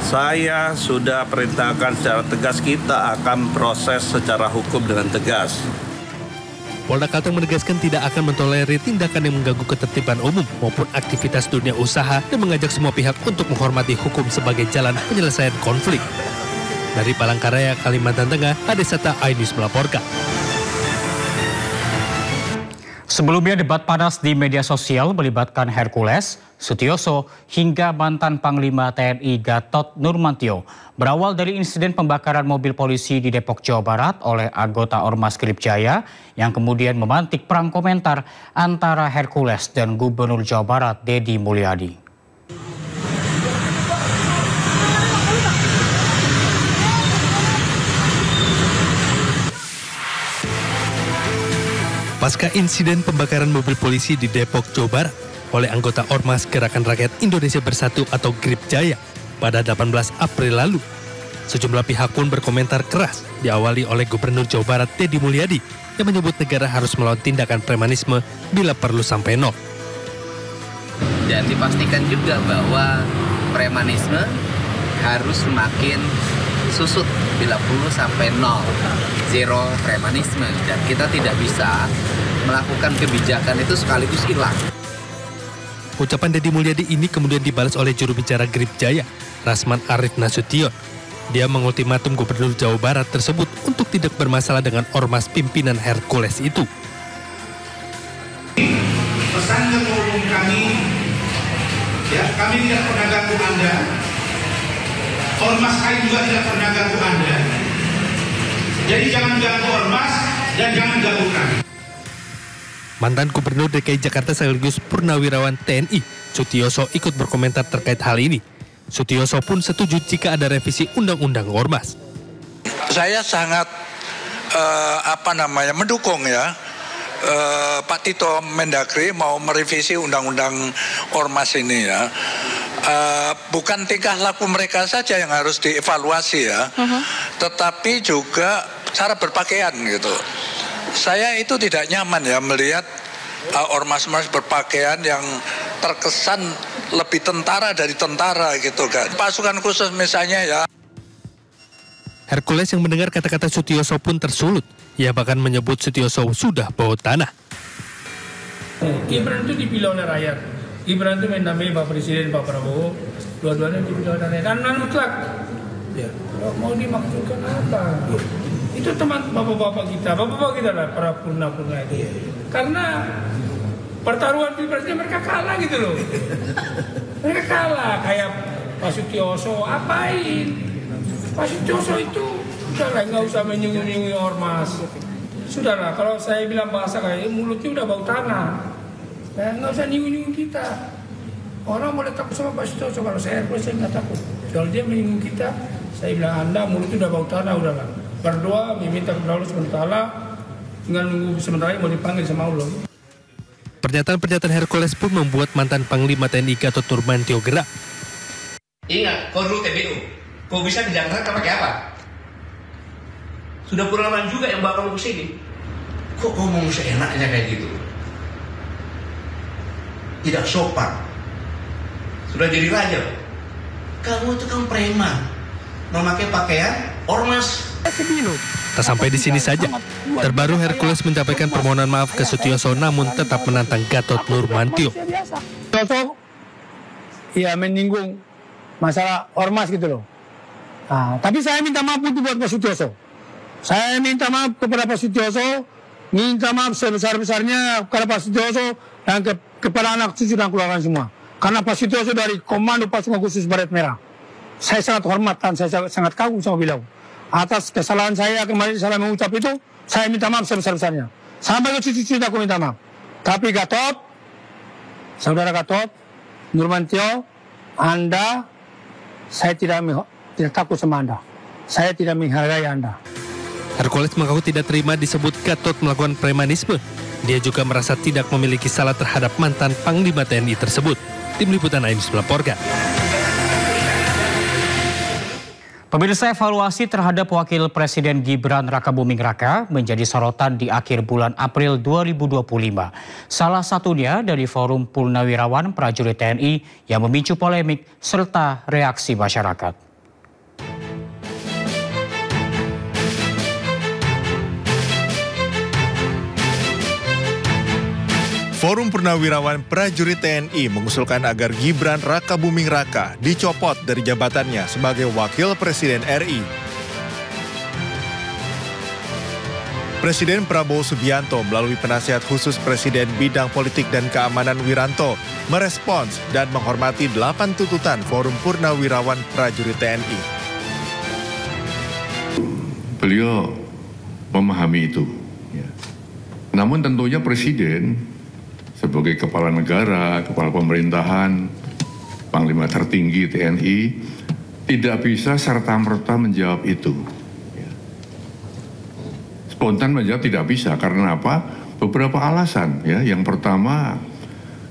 Saya sudah perintahkan secara tegas, kita akan proses secara hukum dengan tegas. Polda Kalteng menegaskan tidak akan mentolerir tindakan yang mengganggu ketertiban umum maupun aktivitas dunia usaha dan mengajak semua pihak untuk menghormati hukum sebagai jalan penyelesaian konflik. Dari Palangkaraya, Kalimantan Tengah, Adesata iNews melaporkan. Sebelumnya debat panas di media sosial melibatkan Hercules, Sutioso, hingga mantan Panglima TNI Gatot Nurmantio. Berawal dari insiden pembakaran mobil polisi di Depok, Jawa Barat oleh anggota Ormas Gripjaya yang kemudian memantik perang komentar antara Hercules dan Gubernur Jawa Barat Deddy Mulyadi. Pasca insiden pembakaran mobil polisi di Depok, Jawa Barat oleh anggota Ormas Gerakan Rakyat Indonesia Bersatu atau Gripjaya pada 18 April lalu, sejumlah pihak pun berkomentar keras, diawali oleh Gubernur Jawa Barat Deddy Mulyadi yang menyebut negara harus melawan tindakan premanisme bila perlu sampai nol. Dan dipastikan juga bahwa premanisme harus semakin susut bila perlu sampai nol, zero premanisme, dan kita tidak bisa melakukan kebijakan itu sekaligus hilang. Ucapan Deddy Mulyadi ini kemudian dibalas oleh juru bicara Gripjaya, Rasman Arif Nasution. Dia mengultimatum Gubernur Jawa Barat tersebut untuk tidak bermasalah dengan ormas pimpinan Hercules itu. Pesan ketua umum kami, ya, kami tidak pernah ganggu Anda. Ormas kami juga tidak pernah ganggu Anda. Jadi jangan ganggu ormas dan jangan ganggu kami. Mantan Gubernur DKI Jakarta sekaligus Purnawirawan TNI, Sutioso ikut berkomentar terkait hal ini. Sutioso pun setuju jika ada revisi Undang-Undang Ormas. Saya sangat mendukung ya Pak Tito Mendagri mau merevisi Undang-Undang Ormas ini ya. Bukan tingkah laku mereka saja yang harus dievaluasi ya, tetapi juga cara berpakaian gitu. Saya itu tidak nyaman ya melihat ormas-ormas berpakaian yang terkesan lebih tentara dari tentara gitu kan. Pasukan khusus misalnya ya. Hercules yang mendengar kata-kata Sutioso pun tersulut. Ia bahkan menyebut Sutioso sudah bawa tanah. Gibran itu dipilih oleh rakyat. Gibran itu mendampingi Pak Presiden, Pak Prabowo. Dua-duanya dipilih oleh rakyat. Dan mutlak. Ya, mau dimaksudkan apa? Itu teman bapak-bapak kita lah, para purna-purna itu. Karena pertaruhan pilpresnya mereka kalah gitu loh. Mereka kalah, kayak Pak Sutioso, apain? Pak Sutioso itu, sudahlah nggak usah menyinggung-nyinggung ormas. Sudahlah, kalau saya bilang bahasa kayak mulutnya udah bau tanah. Ya, nggak usah nyinggung-nyinggung kita. Orang boleh takut sama Pak Sutioso, kalau saya nggak takut. Kalau dia menyinggung kita, saya bilang Anda mulutnya udah bau tanah, udahlah. Berdoa, meminta kepada Allah SWT, tinggal nunggu sementara mau dipanggil sama Allah. Pernyataan-pernyataan Hercules pun membuat mantan Panglima TNI Gatot Nurmantio gerak. Ingat, kau dulu TBU, kau bisa di Jakarta pakai apa? Sudah pengalaman juga yang bawa kamu ke sini. Kok ngomong seenaknya kayak gitu? Tidak sopan. Sudah jadi raja. Kamu itu kan preman, memakai pakaian ormas. Tak sampai di sini saja. Terbaru Hercules menyampaikan permohonan maaf ke Sutioso namun tetap menantang Gatot Nurmantio. Sutioso ya menyinggung masalah ormas gitu loh. Tapi saya minta maaf untuk buat Pak Sutioso. Saya minta maaf kepada Pak Sutioso, minta maaf sebesar-besarnya kepada Pak Sutioso dan kepada anak cucu dan keluarga semua. Karena Pak Sutioso dari Komando Pasukan Khusus Baret Merah. Saya sangat hormat dan saya sangat kagum sama beliau. Atas kesalahan saya kemarin salah mengucap itu, saya minta maaf sebesar-besarnya. Sampai ke cucu-cucu aku minta maaf. Tapi Gatot, saudara Gatot, Nurmantio, Anda, saya tidak takut sama Anda. Saya tidak menghargai Anda. Hercules mengaku tidak terima disebut Gatot melakukan premanisme. Dia juga merasa tidak memiliki salah terhadap mantan Panglima TNI tersebut. Tim Liputan iNews melaporkan. Pemirsa, evaluasi terhadap Wakil Presiden Gibran Rakabuming Raka menjadi sorotan di akhir bulan April 2025. Salah satunya dari Forum Purnawirawan Prajurit TNI yang memicu polemik serta reaksi masyarakat. Forum Purnawirawan Prajurit TNI mengusulkan agar Gibran Rakabuming Raka dicopot dari jabatannya sebagai Wakil Presiden RI. Presiden Prabowo Subianto melalui penasihat khusus Presiden Bidang Politik dan Keamanan Wiranto merespons dan menghormati 8 tuntutan Forum Purnawirawan Prajurit TNI. Beliau memahami itu. Namun tentunya Presiden sebagai kepala negara, kepala pemerintahan, Panglima tertinggi TNI, tidak bisa serta-merta menjawab itu. Spontan menjawab tidak bisa, karena apa? Beberapa alasan. Ya. Yang pertama,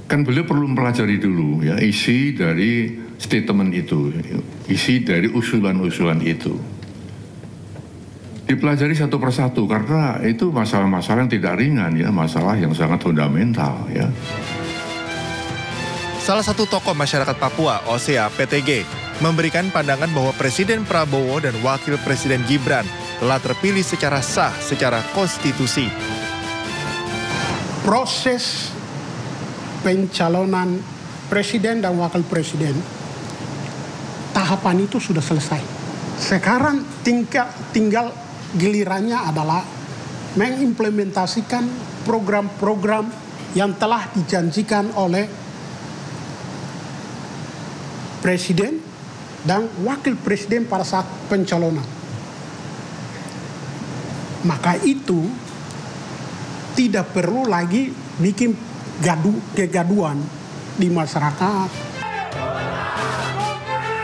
kan beliau perlu mempelajari dulu ya, isi dari statement itu, isi dari usulan-usulan itu. Dipelajari satu persatu karena itu masalah-masalah yang tidak ringan ya, masalah yang sangat fundamental ya. Salah satu tokoh masyarakat Papua, Osea PTG, memberikan pandangan bahwa Presiden Prabowo dan Wakil Presiden Gibran telah terpilih secara sah, secara konstitusi. Proses pencalonan Presiden dan Wakil Presiden, tahapan itu sudah selesai. Sekarang tinggal gilirannya adalah mengimplementasikan program-program yang telah dijanjikan oleh Presiden dan Wakil Presiden pada saat pencalonan. Maka itu tidak perlu lagi bikin kegaduhan di masyarakat.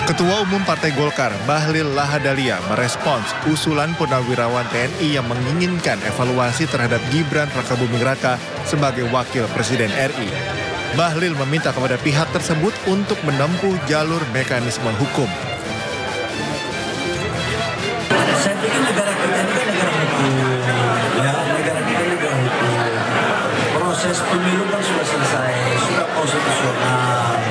Ketua Umum Partai Golkar, Bahlil Lahadalia, merespons usulan Purnawirawan TNI yang menginginkan evaluasi terhadap Gibran Rakabuming Raka sebagai Wakil Presiden RI. Bahlil meminta kepada pihak tersebut untuk menempuh jalur mekanisme hukum. Saya pikir negara kita ini kan negara hukum. Ya, negara kita negara hukum. Proses pemilu kan sudah selesai, sudah konstitusional.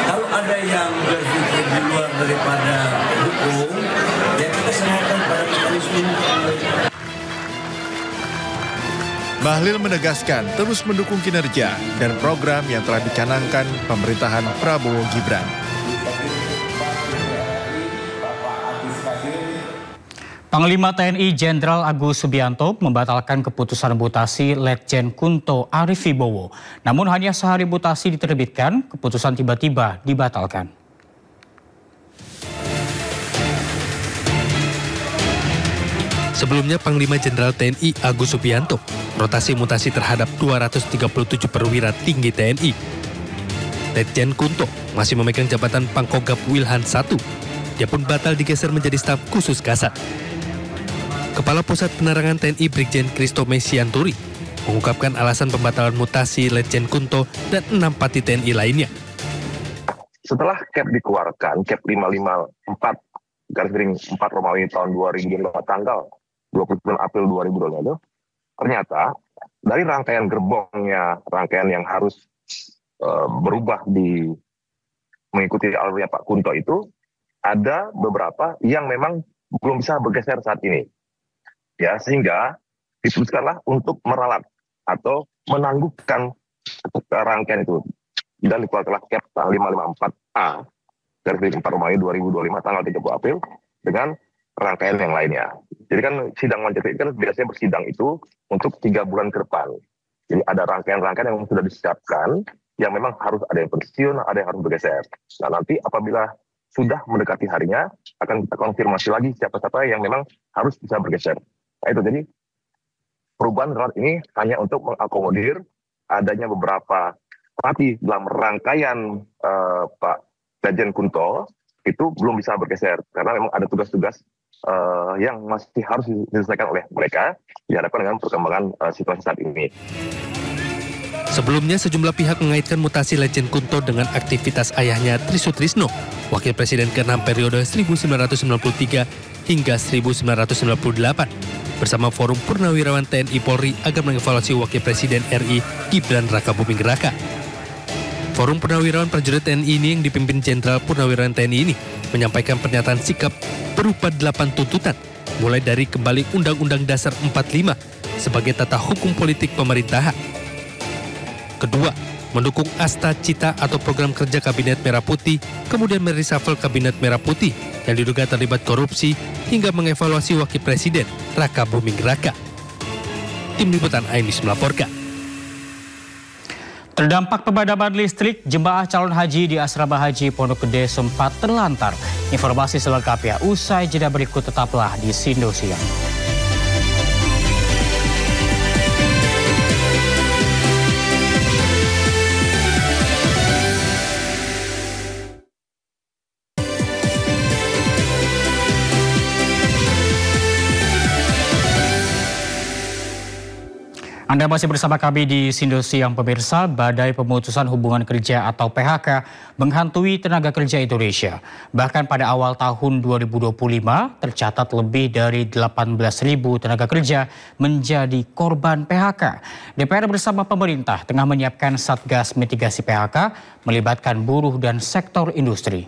Kalau ada yang berpikir di luar daripada hukum, ya kita serahkan pada mekanisme hukum. Bahlil menegaskan terus mendukung kinerja dan program yang telah dicanangkan pemerintahan Prabowo Gibran. Panglima TNI Jenderal Agus Subianto membatalkan keputusan mutasi Letjen Kunto Arif Wibowo. Namun hanya sehari mutasi diterbitkan, keputusan tiba-tiba dibatalkan. Sebelumnya Panglima Jenderal TNI Agus Subianto rotasi mutasi terhadap 237 perwira tinggi TNI. Letjen Kunto masih memegang jabatan Pangkogap Wilhan I. Dia pun batal digeser menjadi staf khusus Kasat. Kepala Pusat Penerangan TNI Brigjen Kristo Mesianturi mengungkapkan alasan pembatalan mutasi Letjen Kunto dan 6 pati TNI lainnya. Setelah KEP dikeluarkan, KEP 554 Romawi tahun 2005 tanggal 29 April 2022, ternyata dari rangkaian gerbongnya, rangkaian yang harus berubah mengikuti alurnya Pak Kunto itu, ada beberapa yang memang belum bisa bergeser saat ini. Ya, sehingga diputuskanlah untuk meralat atau menangguhkan rangkaian itu. Dan dikeluarkanlah KEP 554A garis 4 Romawi 2025 tanggal 30 April dengan rangkaian yang lainnya. Jadi kan sidang Wanjakti kan biasanya bersidang itu untuk 3 bulan ke depan. Jadi ada rangkaian-rangkaian yang sudah disiapkan yang memang harus ada yang pensiun, ada yang harus bergeser. Nah nanti apabila sudah mendekati harinya akan kita konfirmasi lagi siapa-siapa yang memang harus bisa bergeser. Nah itu jadi perubahan ralat ini hanya untuk mengakomodir adanya beberapa pati dalam rangkaian Pak Letjen Kunto itu belum bisa bergeser karena memang ada tugas-tugas yang masih harus diselesaikan oleh mereka dihadapkan dengan perkembangan situasi saat ini. Sebelumnya sejumlah pihak mengaitkan mutasi Letjen Kunto dengan aktivitas ayahnya Trisutrisno, Wakil Presiden ke-6 periode 1993 hingga 1998, bersama Forum Purnawirawan TNI Polri agar mengevaluasi Wakil Presiden RI Gibran Rakabuming Raka. Forum Purnawirawan Prajurit TNI ini yang dipimpin Jenderal Purnawirawan TNI ini menyampaikan pernyataan sikap berupa 8 tuntutan, mulai dari kembali Undang-Undang Dasar 45 sebagai tata hukum politik pemerintahan. Kedua, mendukung Asta Cita atau program kerja Kabinet Merah Putih, kemudian mereshuffle Kabinet Merah Putih yang diduga terlibat korupsi hingga mengevaluasi Wakil Presiden Raka Buming Raka. Tim Liputan Ainis melaporkan. Terdampak pemadaman listrik, jemaah calon haji di Asrama Haji Pondok Gede sempat terlantar. Informasi selengkapnya usai jeda berikut, tetaplah di Sindo Siang. Anda masih bersama kami di Sindo Siang, pemirsa. Badai pemutusan hubungan kerja atau PHK menghantui tenaga kerja Indonesia. Bahkan pada awal tahun 2025 tercatat lebih dari 18.000 tenaga kerja menjadi korban PHK. DPR bersama pemerintah tengah menyiapkan Satgas Mitigasi PHK melibatkan buruh dan sektor industri.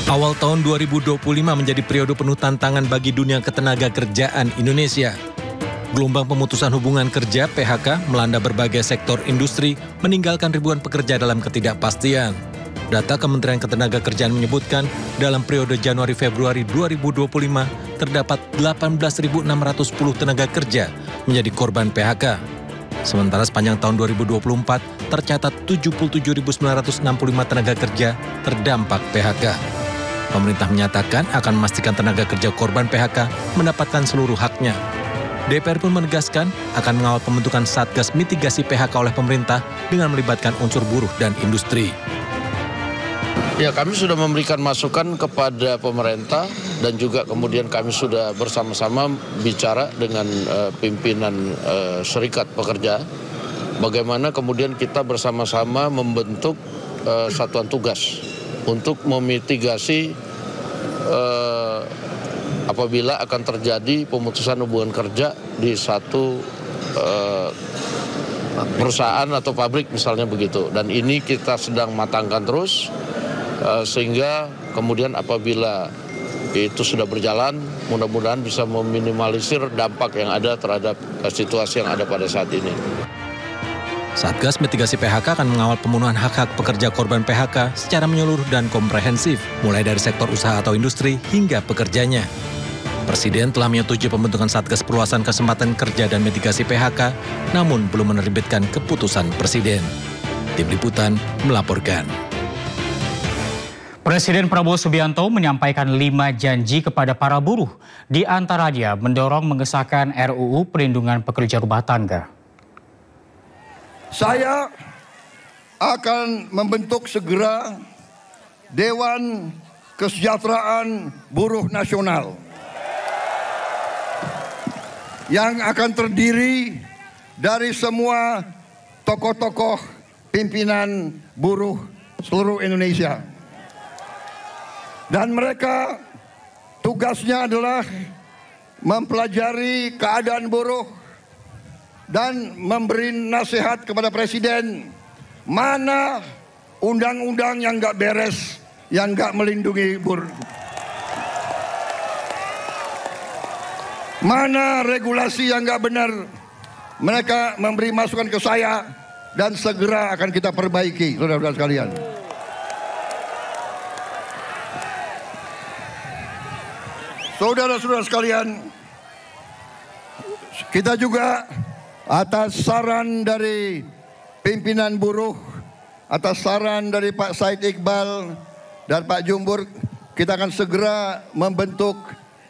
Awal tahun 2025 menjadi periode penuh tantangan bagi dunia ketenaga kerjaan Indonesia. Gelombang pemutusan hubungan kerja (PHK) melanda berbagai sektor industri, meninggalkan ribuan pekerja dalam ketidakpastian. Data Kementerian Ketenagakerjaan menyebutkan, dalam periode Januari-Februari 2025 terdapat 18.610 tenaga kerja menjadi korban PHK. Sementara sepanjang tahun 2024 tercatat 77.965 tenaga kerja terdampak PHK. Pemerintah menyatakan akan memastikan tenaga kerja korban PHK mendapatkan seluruh haknya. DPR pun menegaskan akan mengawal pembentukan Satgas Mitigasi PHK oleh pemerintah dengan melibatkan unsur buruh dan industri. Ya, kami sudah memberikan masukan kepada pemerintah dan juga kemudian kami sudah bersama-sama bicara dengan pimpinan serikat pekerja. Bagaimana kemudian kita bersama-sama membentuk satuan tugas untuk memitigasi apabila akan terjadi pemutusan hubungan kerja di satu perusahaan atau pabrik misalnya begitu. Dan ini kita sedang matangkan terus sehingga kemudian apabila itu sudah berjalan, mudah-mudahan bisa meminimalisir dampak yang ada terhadap situasi yang ada pada saat ini. Satgas Mitigasi PHK akan mengawal pemenuhan hak-hak pekerja korban PHK secara menyeluruh dan komprehensif, mulai dari sektor usaha atau industri hingga pekerjanya. Presiden telah menyetujui pembentukan Satgas Perluasan Kesempatan Kerja dan Mitigasi PHK, namun belum menerbitkan keputusan Presiden. Tim Liputan melaporkan. Presiden Prabowo Subianto menyampaikan 5 janji kepada para buruh, di antaranya mendorong mengesahkan RUU Perlindungan Pekerja Rumah Tangga. Saya akan membentuk segera Dewan Kesejahteraan Buruh Nasional yang akan terdiri dari semua tokoh-tokoh pimpinan buruh seluruh Indonesia. Dan mereka tugasnya adalah mempelajari keadaan buruh dan memberi nasihat kepada Presiden mana undang-undang yang nggak beres, yang nggak melindungi buruh, mana regulasi yang nggak benar. Mereka memberi masukan ke saya dan segera akan kita perbaiki, saudara-saudara sekalian. Saudara-saudara sekalian, kita juga atas saran dari pimpinan buruh, atas saran dari Pak Said Iqbal dan Pak Jumbur, kita akan segera membentuk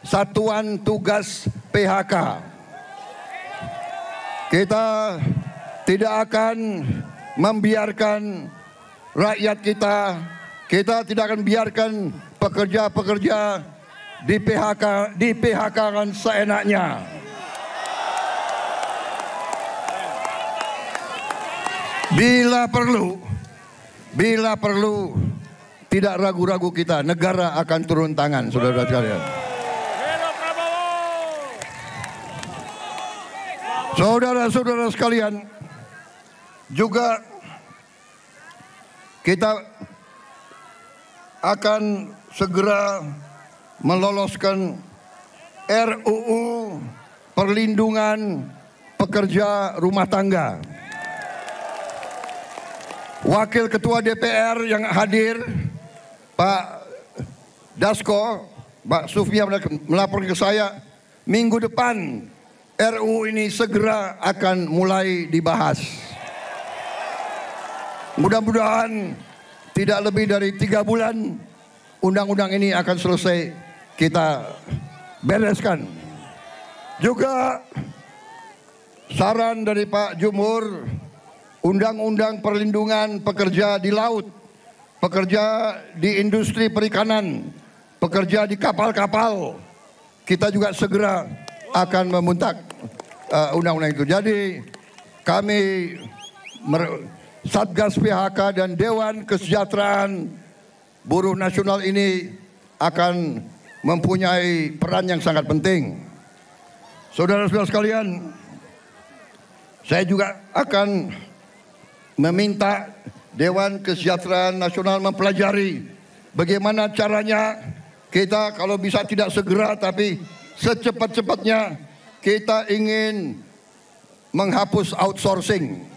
Satuan Tugas PHK. Kita tidak akan membiarkan rakyat kita tidak akan biarkan pekerja-pekerja di PHK-kan seenaknya. Bila perlu, tidak ragu-ragu kita, negara akan turun tangan, saudara-saudara sekalian. Saudara-saudara sekalian, juga kita akan segera meloloskan RUU Perlindungan Pekerja Rumah Tangga. Wakil Ketua DPR yang hadir, Pak Dasko, Pak Sufia melapor ke saya, minggu depan RUU ini segera akan mulai dibahas. Mudah-mudahan tidak lebih dari 3 bulan undang-undang ini akan selesai kita bereskan. Juga saran dari Pak Jumhur, undang-undang perlindungan pekerja di laut, pekerja di industri perikanan, pekerja di kapal-kapal, kita juga segera akan membentak undang-undang itu. Jadi kami Satgas PHK dan Dewan Kesejahteraan Buruh Nasional ini akan mempunyai peran yang sangat penting. Saudara-saudara sekalian, saya juga akan meminta Dewan Kesejahteraan Nasional mempelajari bagaimana caranya kita kalau bisa tidak segera tapi secepat-cepatnya kita ingin menghapus outsourcing.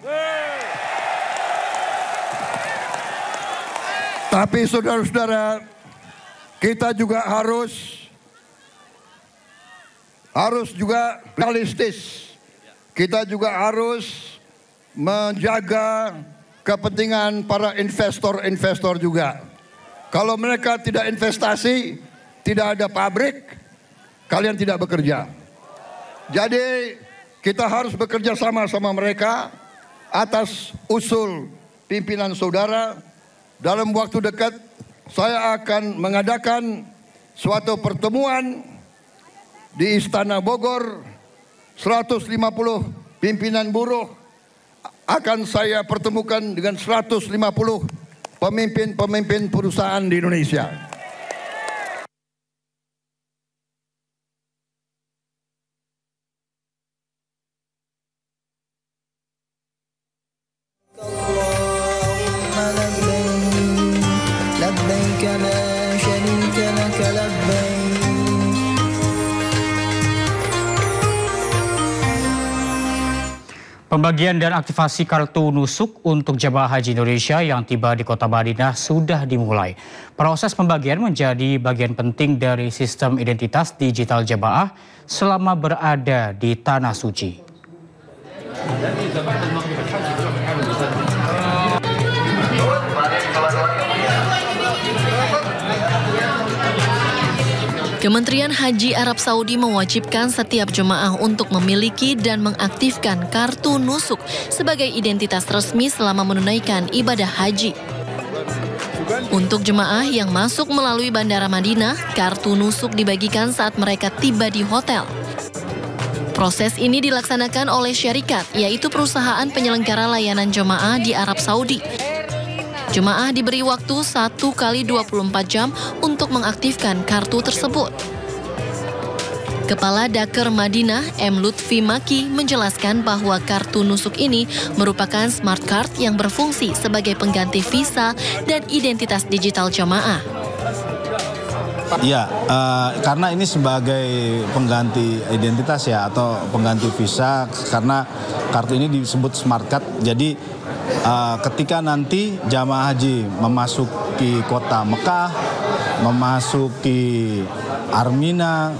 Tapi saudara-saudara, kita juga harus juga realistis. Kita juga harus menjaga kepentingan para investor-investor juga. Kalau mereka tidak investasi, tidak ada pabrik, kalian tidak bekerja. Jadi kita harus bekerja sama mereka atas usul pimpinan saudara. Dalam waktu dekat saya akan mengadakan suatu pertemuan di Istana Bogor. 150 pimpinan buruh akan saya pertemukan dengan 150 pemimpin-pemimpin perusahaan di Indonesia. Pembagian dan aktivasi kartu nusuk untuk jemaah haji Indonesia yang tiba di Kota Madinah sudah dimulai. Proses pembagian menjadi bagian penting dari sistem identitas digital jemaah selama berada di Tanah Suci. Kementerian Haji Arab Saudi mewajibkan setiap jemaah untuk memiliki dan mengaktifkan kartu nusuk sebagai identitas resmi selama menunaikan ibadah haji. Untuk jemaah yang masuk melalui Bandara Madinah, kartu nusuk dibagikan saat mereka tiba di hotel. Proses ini dilaksanakan oleh syarikat, yaitu perusahaan penyelenggara layanan jemaah di Arab Saudi. Jemaah diberi waktu 1 kali 24 jam untuk mengaktifkan kartu tersebut. Kepala Daker Madinah, M. Lutfi Maki, menjelaskan bahwa kartu nusuk ini merupakan smart card yang berfungsi sebagai pengganti visa dan identitas digital jemaah. Ya, karena ini sebagai pengganti identitas ya atau pengganti visa, karena kartu ini disebut smart card. Jadi ketika nanti jamaah haji memasuki kota Mekah, memasuki Armina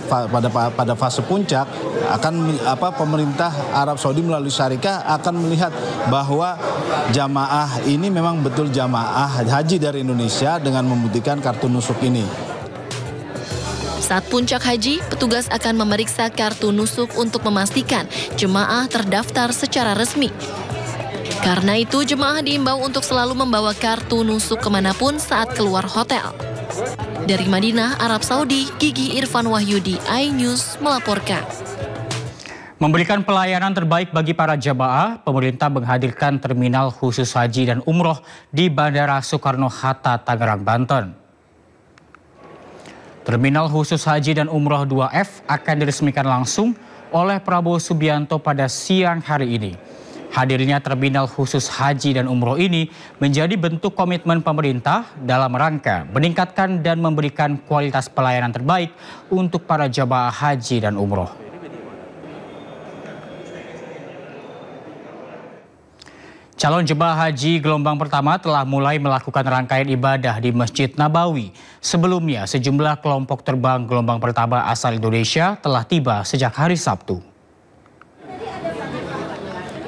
pada fase puncak, akan pemerintah Arab Saudi melalui syarikat akan melihat bahwa jamaah ini memang betul jamaah haji dari Indonesia dengan membuktikan kartu nusuk ini. Saat puncak haji, petugas akan memeriksa kartu nusuk untuk memastikan jemaah terdaftar secara resmi. Karena itu, jemaah diimbau untuk selalu membawa kartu nusuk kemanapun saat keluar hotel. Dari Madinah, Arab Saudi, Gigi Irfan Wahyudi, iNews melaporkan. Memberikan pelayanan terbaik bagi para jemaah, pemerintah menghadirkan terminal khusus haji dan umroh di Bandara Soekarno-Hatta, Tangerang, Banten. Terminal khusus haji dan umroh 2F akan diresmikan langsung oleh Prabowo Subianto pada siang hari ini. Hadirnya terminal khusus haji dan umroh ini menjadi bentuk komitmen pemerintah dalam rangka meningkatkan dan memberikan kualitas pelayanan terbaik untuk para jemaah haji dan umroh. Calon jemaah haji gelombang pertama telah mulai melakukan rangkaian ibadah di Masjid Nabawi. Sebelumnya, sejumlah kelompok terbang gelombang pertama asal Indonesia telah tiba sejak hari Sabtu.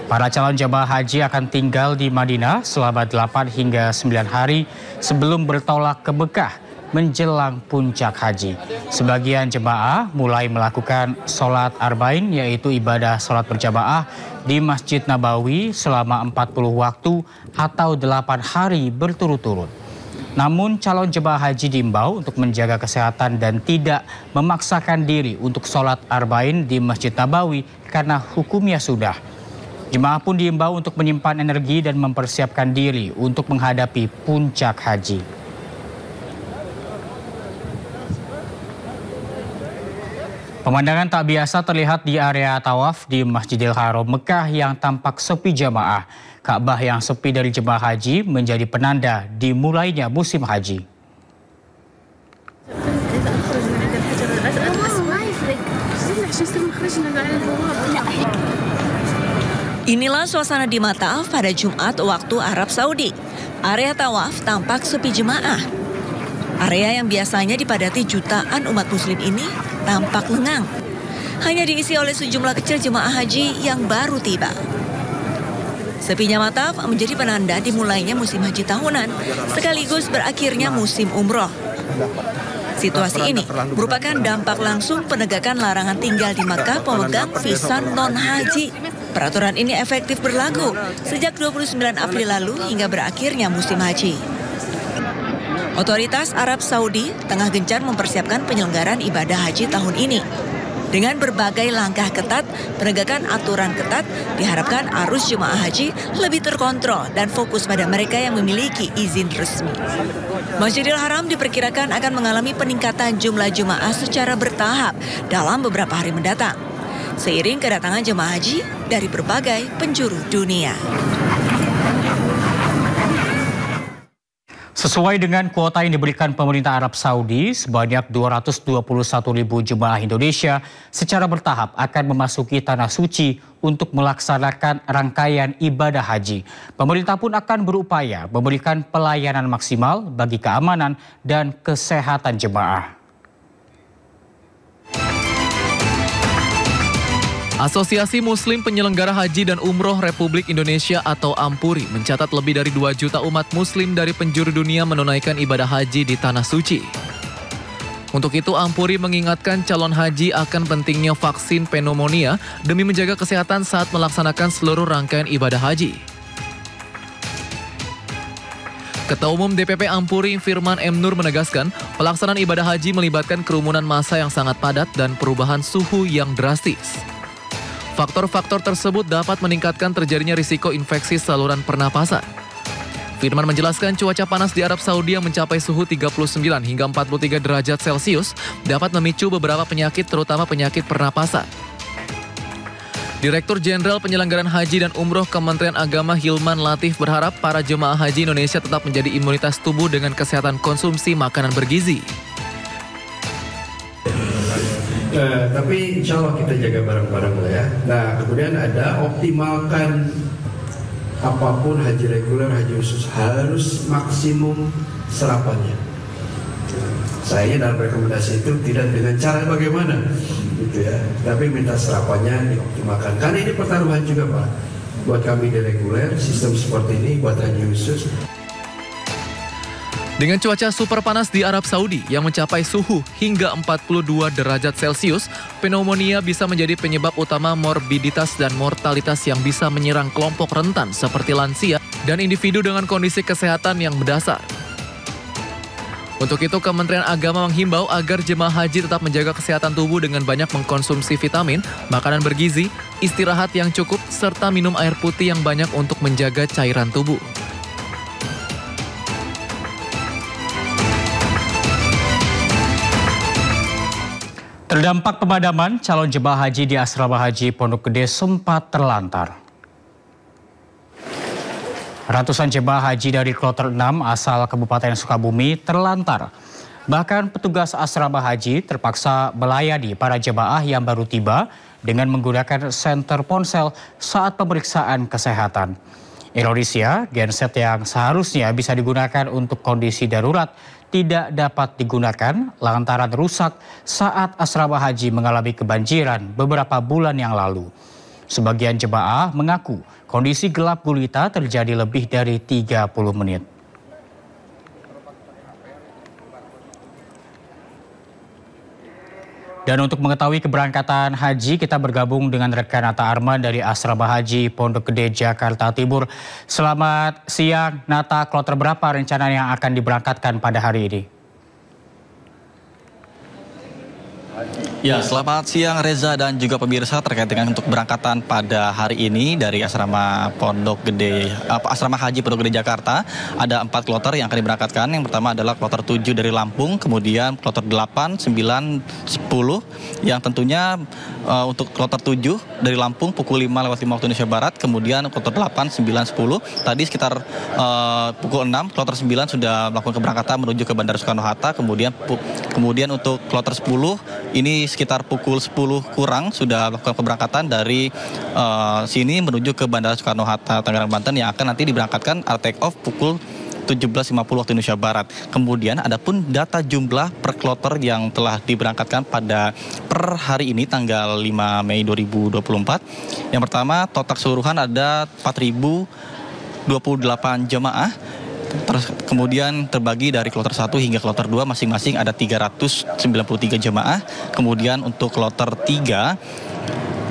Para calon jemaah haji akan tinggal di Madinah selama 8 hingga 9 hari sebelum bertolak ke Mekah menjelang puncak haji. Sebagian jemaah mulai melakukan sholat arba'in, yaitu ibadah sholat berjamaah di Masjid Nabawi selama 40 waktu atau 8 hari berturut-turut. Namun calon jemaah haji diimbau untuk menjaga kesehatan dan tidak memaksakan diri untuk sholat arba'in di Masjid Nabawi karena hukumnya sudah. Jemaah pun diimbau untuk menyimpan energi dan mempersiapkan diri untuk menghadapi puncak haji. Pemandangan tak biasa terlihat di area tawaf di Masjidil Haram Mekah yang tampak sepi jemaah. Ka'bah yang sepi dari jemaah haji menjadi penanda dimulainya musim haji. Inilah suasana di Mataf pada Jumat waktu Arab Saudi. Area tawaf tampak sepi jemaah. Area yang biasanya dipadati jutaan umat muslim ini tampak lengang. Hanya diisi oleh sejumlah kecil jemaah haji yang baru tiba. Sepinya Mataf menjadi penanda dimulainya musim haji tahunan, sekaligus berakhirnya musim umroh. Situasi ini merupakan dampak langsung penegakan larangan tinggal di Makkah pemegang visa non-haji. Peraturan ini efektif berlaku sejak 29 April lalu hingga berakhirnya musim haji. Otoritas Arab Saudi tengah gencar mempersiapkan penyelenggaraan ibadah haji tahun ini. Dengan berbagai langkah ketat, penegakan aturan ketat diharapkan arus jemaah haji lebih terkontrol dan fokus pada mereka yang memiliki izin resmi. Masjidil Haram diperkirakan akan mengalami peningkatan jumlah jemaah secara bertahap dalam beberapa hari mendatang, seiring kedatangan jemaah haji dari berbagai penjuru dunia. Sesuai dengan kuota yang diberikan pemerintah Arab Saudi, sebanyak 221.000 jemaah Indonesia secara bertahap akan memasuki Tanah Suci untuk melaksanakan rangkaian ibadah haji. Pemerintah pun akan berupaya memberikan pelayanan maksimal bagi keamanan dan kesehatan jemaah. Asosiasi Muslim Penyelenggara Haji dan Umroh Republik Indonesia atau AMPURI mencatat lebih dari 2 juta umat muslim dari penjuru dunia menunaikan ibadah haji di Tanah Suci. Untuk itu AMPURI mengingatkan calon haji akan pentingnya vaksin pneumonia demi menjaga kesehatan saat melaksanakan seluruh rangkaian ibadah haji. Ketua Umum DPP AMPURI Firman M. Nur menegaskan, pelaksanaan ibadah haji melibatkan kerumunan massa yang sangat padat dan perubahan suhu yang drastis. Faktor-faktor tersebut dapat meningkatkan terjadinya risiko infeksi saluran pernapasan. Firman menjelaskan cuaca panas di Arab Saudi yang mencapai suhu 39 hingga 43 derajat Celcius dapat memicu beberapa penyakit terutama penyakit pernapasan. Direktur Jenderal Penyelenggaraan Haji dan Umroh Kementerian Agama Hilman Latif berharap para jemaah haji Indonesia tetap menjadi imunitas tubuh dengan kesehatan konsumsi makanan bergizi. Tapi insya Allah kita jaga bareng-bareng lah ya. Nah kemudian ada optimalkan apapun haji reguler, haji khusus harus maksimum sarapannya. Saya dalam rekomendasi itu tidak dengan cara bagaimana, gitu ya. Tapi minta sarapannya dioptimalkan. Karena ini pertaruhan juga Pak. Buat kami di reguler, sistem seperti ini buat haji khusus. Dengan cuaca super panas di Arab Saudi yang mencapai suhu hingga 42 derajat Celcius, pneumonia bisa menjadi penyebab utama morbiditas dan mortalitas yang bisa menyerang kelompok rentan seperti lansia dan individu dengan kondisi kesehatan yang mendasar. Untuk itu, Kementerian Agama menghimbau agar jemaah haji tetap menjaga kesehatan tubuh dengan banyak mengkonsumsi vitamin, makanan bergizi, istirahat yang cukup, serta minum air putih yang banyak untuk menjaga cairan tubuh. Terdampak pemadaman, calon jemaah haji di Asrama Haji Pondok Gede sempat terlantar. Ratusan jemaah haji dari kloter 6 asal Kabupaten Sukabumi terlantar. Bahkan petugas asrama haji terpaksa melayani para jemaah yang baru tiba dengan menggunakan senter ponsel saat pemeriksaan kesehatan. Ironisnya, genset yang seharusnya bisa digunakan untuk kondisi darurat tidak dapat digunakan lantaran rusak saat asrama haji mengalami kebanjiran beberapa bulan yang lalu. Sebagian jemaah mengaku kondisi gelap gulita terjadi lebih dari 30 menit. Dan untuk mengetahui keberangkatan haji, kita bergabung dengan rekan Nata Arman dari Asrama Haji Pondok Gede, Jakarta Timur. Selamat siang, Nata. Kloter berapa rencana yang akan diberangkatkan pada hari ini? Ya, selamat siang Reza dan juga pemirsa terkait dengan untuk berangkatan pada hari ini dari Asrama Pondok Gede, Asrama Haji Pondok Gede Jakarta. Ada 4 kloter yang akan diberangkatkan. Yang pertama adalah kloter 7 dari Lampung, kemudian kloter 8, 9, 10 yang tentunya untuk kloter 7 dari Lampung pukul 5:05 waktu Indonesia Barat, kemudian kloter 8, 9, 10 tadi sekitar pukul 6, kloter 9 sudah melakukan keberangkatan menuju ke Bandara Soekarno-Hatta, kemudian untuk kloter 10 ini sekitar pukul 10 kurang sudah melakukan keberangkatan dari sini menuju ke Bandara Soekarno-Hatta, Tangerang, Banten yang akan nanti diberangkatkan take off pukul 17.50 waktu Indonesia Barat. Kemudian adapun data jumlah per kloter yang telah diberangkatkan pada per hari ini tanggal 5 Mei 2024. Yang pertama total keseluruhan ada 4.028 jemaah. Kemudian terbagi dari kloter 1 hingga kloter 2 masing-masing ada 393 jemaah. Kemudian untuk kloter 3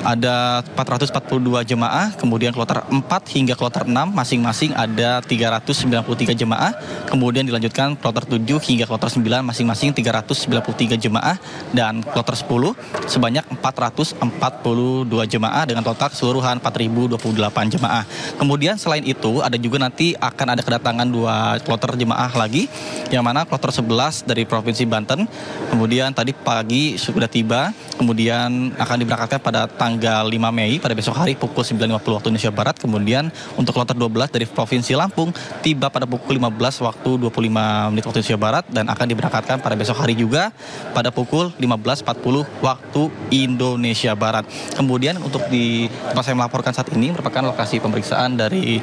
ada 442 jemaah, kemudian kloter 4 hingga kloter 6 masing-masing ada 393 jemaah, kemudian dilanjutkan kloter 7 hingga kloter 9 masing-masing 393 jemaah, dan kloter 10 sebanyak 442 jemaah dengan total keseluruhan 4.028 jemaah. Kemudian selain itu ada juga nanti akan ada kedatangan 2 kloter jemaah lagi, yang mana kloter 11 dari Provinsi Banten, kemudian tadi pagi sudah tiba, kemudian akan diberangkatkan pada tanggal 5 Mei pada besok hari pukul 9.50 waktu Indonesia Barat. Kemudian untuk kloter 12 dari Provinsi Lampung tiba pada pukul 15 waktu 25 menit waktu Indonesia Barat dan akan diberangkatkan pada besok hari juga pada pukul 15.40 waktu Indonesia Barat. Kemudian untuk di tempat saya melaporkan saat ini merupakan lokasi pemeriksaan dari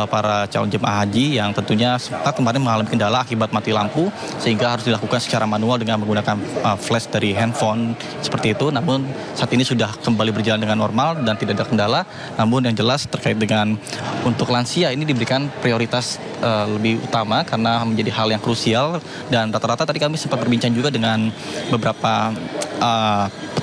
para calon jemaah haji yang tentunya sempat kemarin mengalami kendala akibat mati lampu sehingga harus dilakukan secara manual dengan menggunakan flash dari handphone seperti itu. Namun saat ini sudah kembali berjalan dengan normal dan tidak ada kendala. Namun yang jelas terkait dengan untuk lansia ini diberikan prioritas lebih utama karena menjadi hal yang krusial, dan rata-rata tadi kami sempat berbincang juga dengan beberapa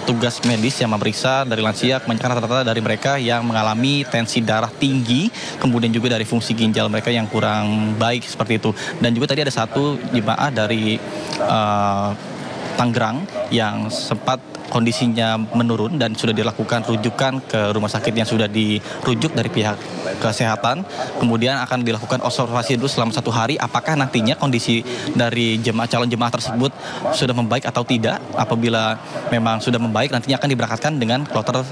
petugas medis yang memeriksa dari lansia, kebanyakan rata-rata dari mereka yang mengalami tensi darah tinggi, kemudian juga dari fungsi ginjal mereka yang kurang baik seperti itu. Dan juga tadi ada satu jemaah dari Tangerang yang sempat kondisinya menurun dan sudah dilakukan rujukan ke rumah sakit yang sudah dirujuk dari pihak kesehatan. Kemudian akan dilakukan observasi dulu selama 1 hari apakah nantinya kondisi dari calon jemaah tersebut sudah membaik atau tidak. Apabila memang sudah membaik, nantinya akan diberangkatkan dengan kloter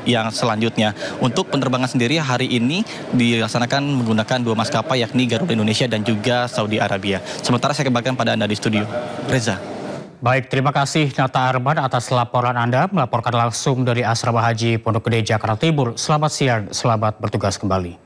yang selanjutnya. Untuk penerbangan sendiri hari ini dilaksanakan menggunakan 2 maskapai yakni Garuda Indonesia dan juga Saudi Arabia. Sementara saya kembalikan pada Anda di studio. Reza. Baik, terima kasih Nata Arman atas laporan Anda melaporkan langsung dari Asrama Haji Pondok Gede, Jakarta Timur. Selamat siang, selamat bertugas kembali.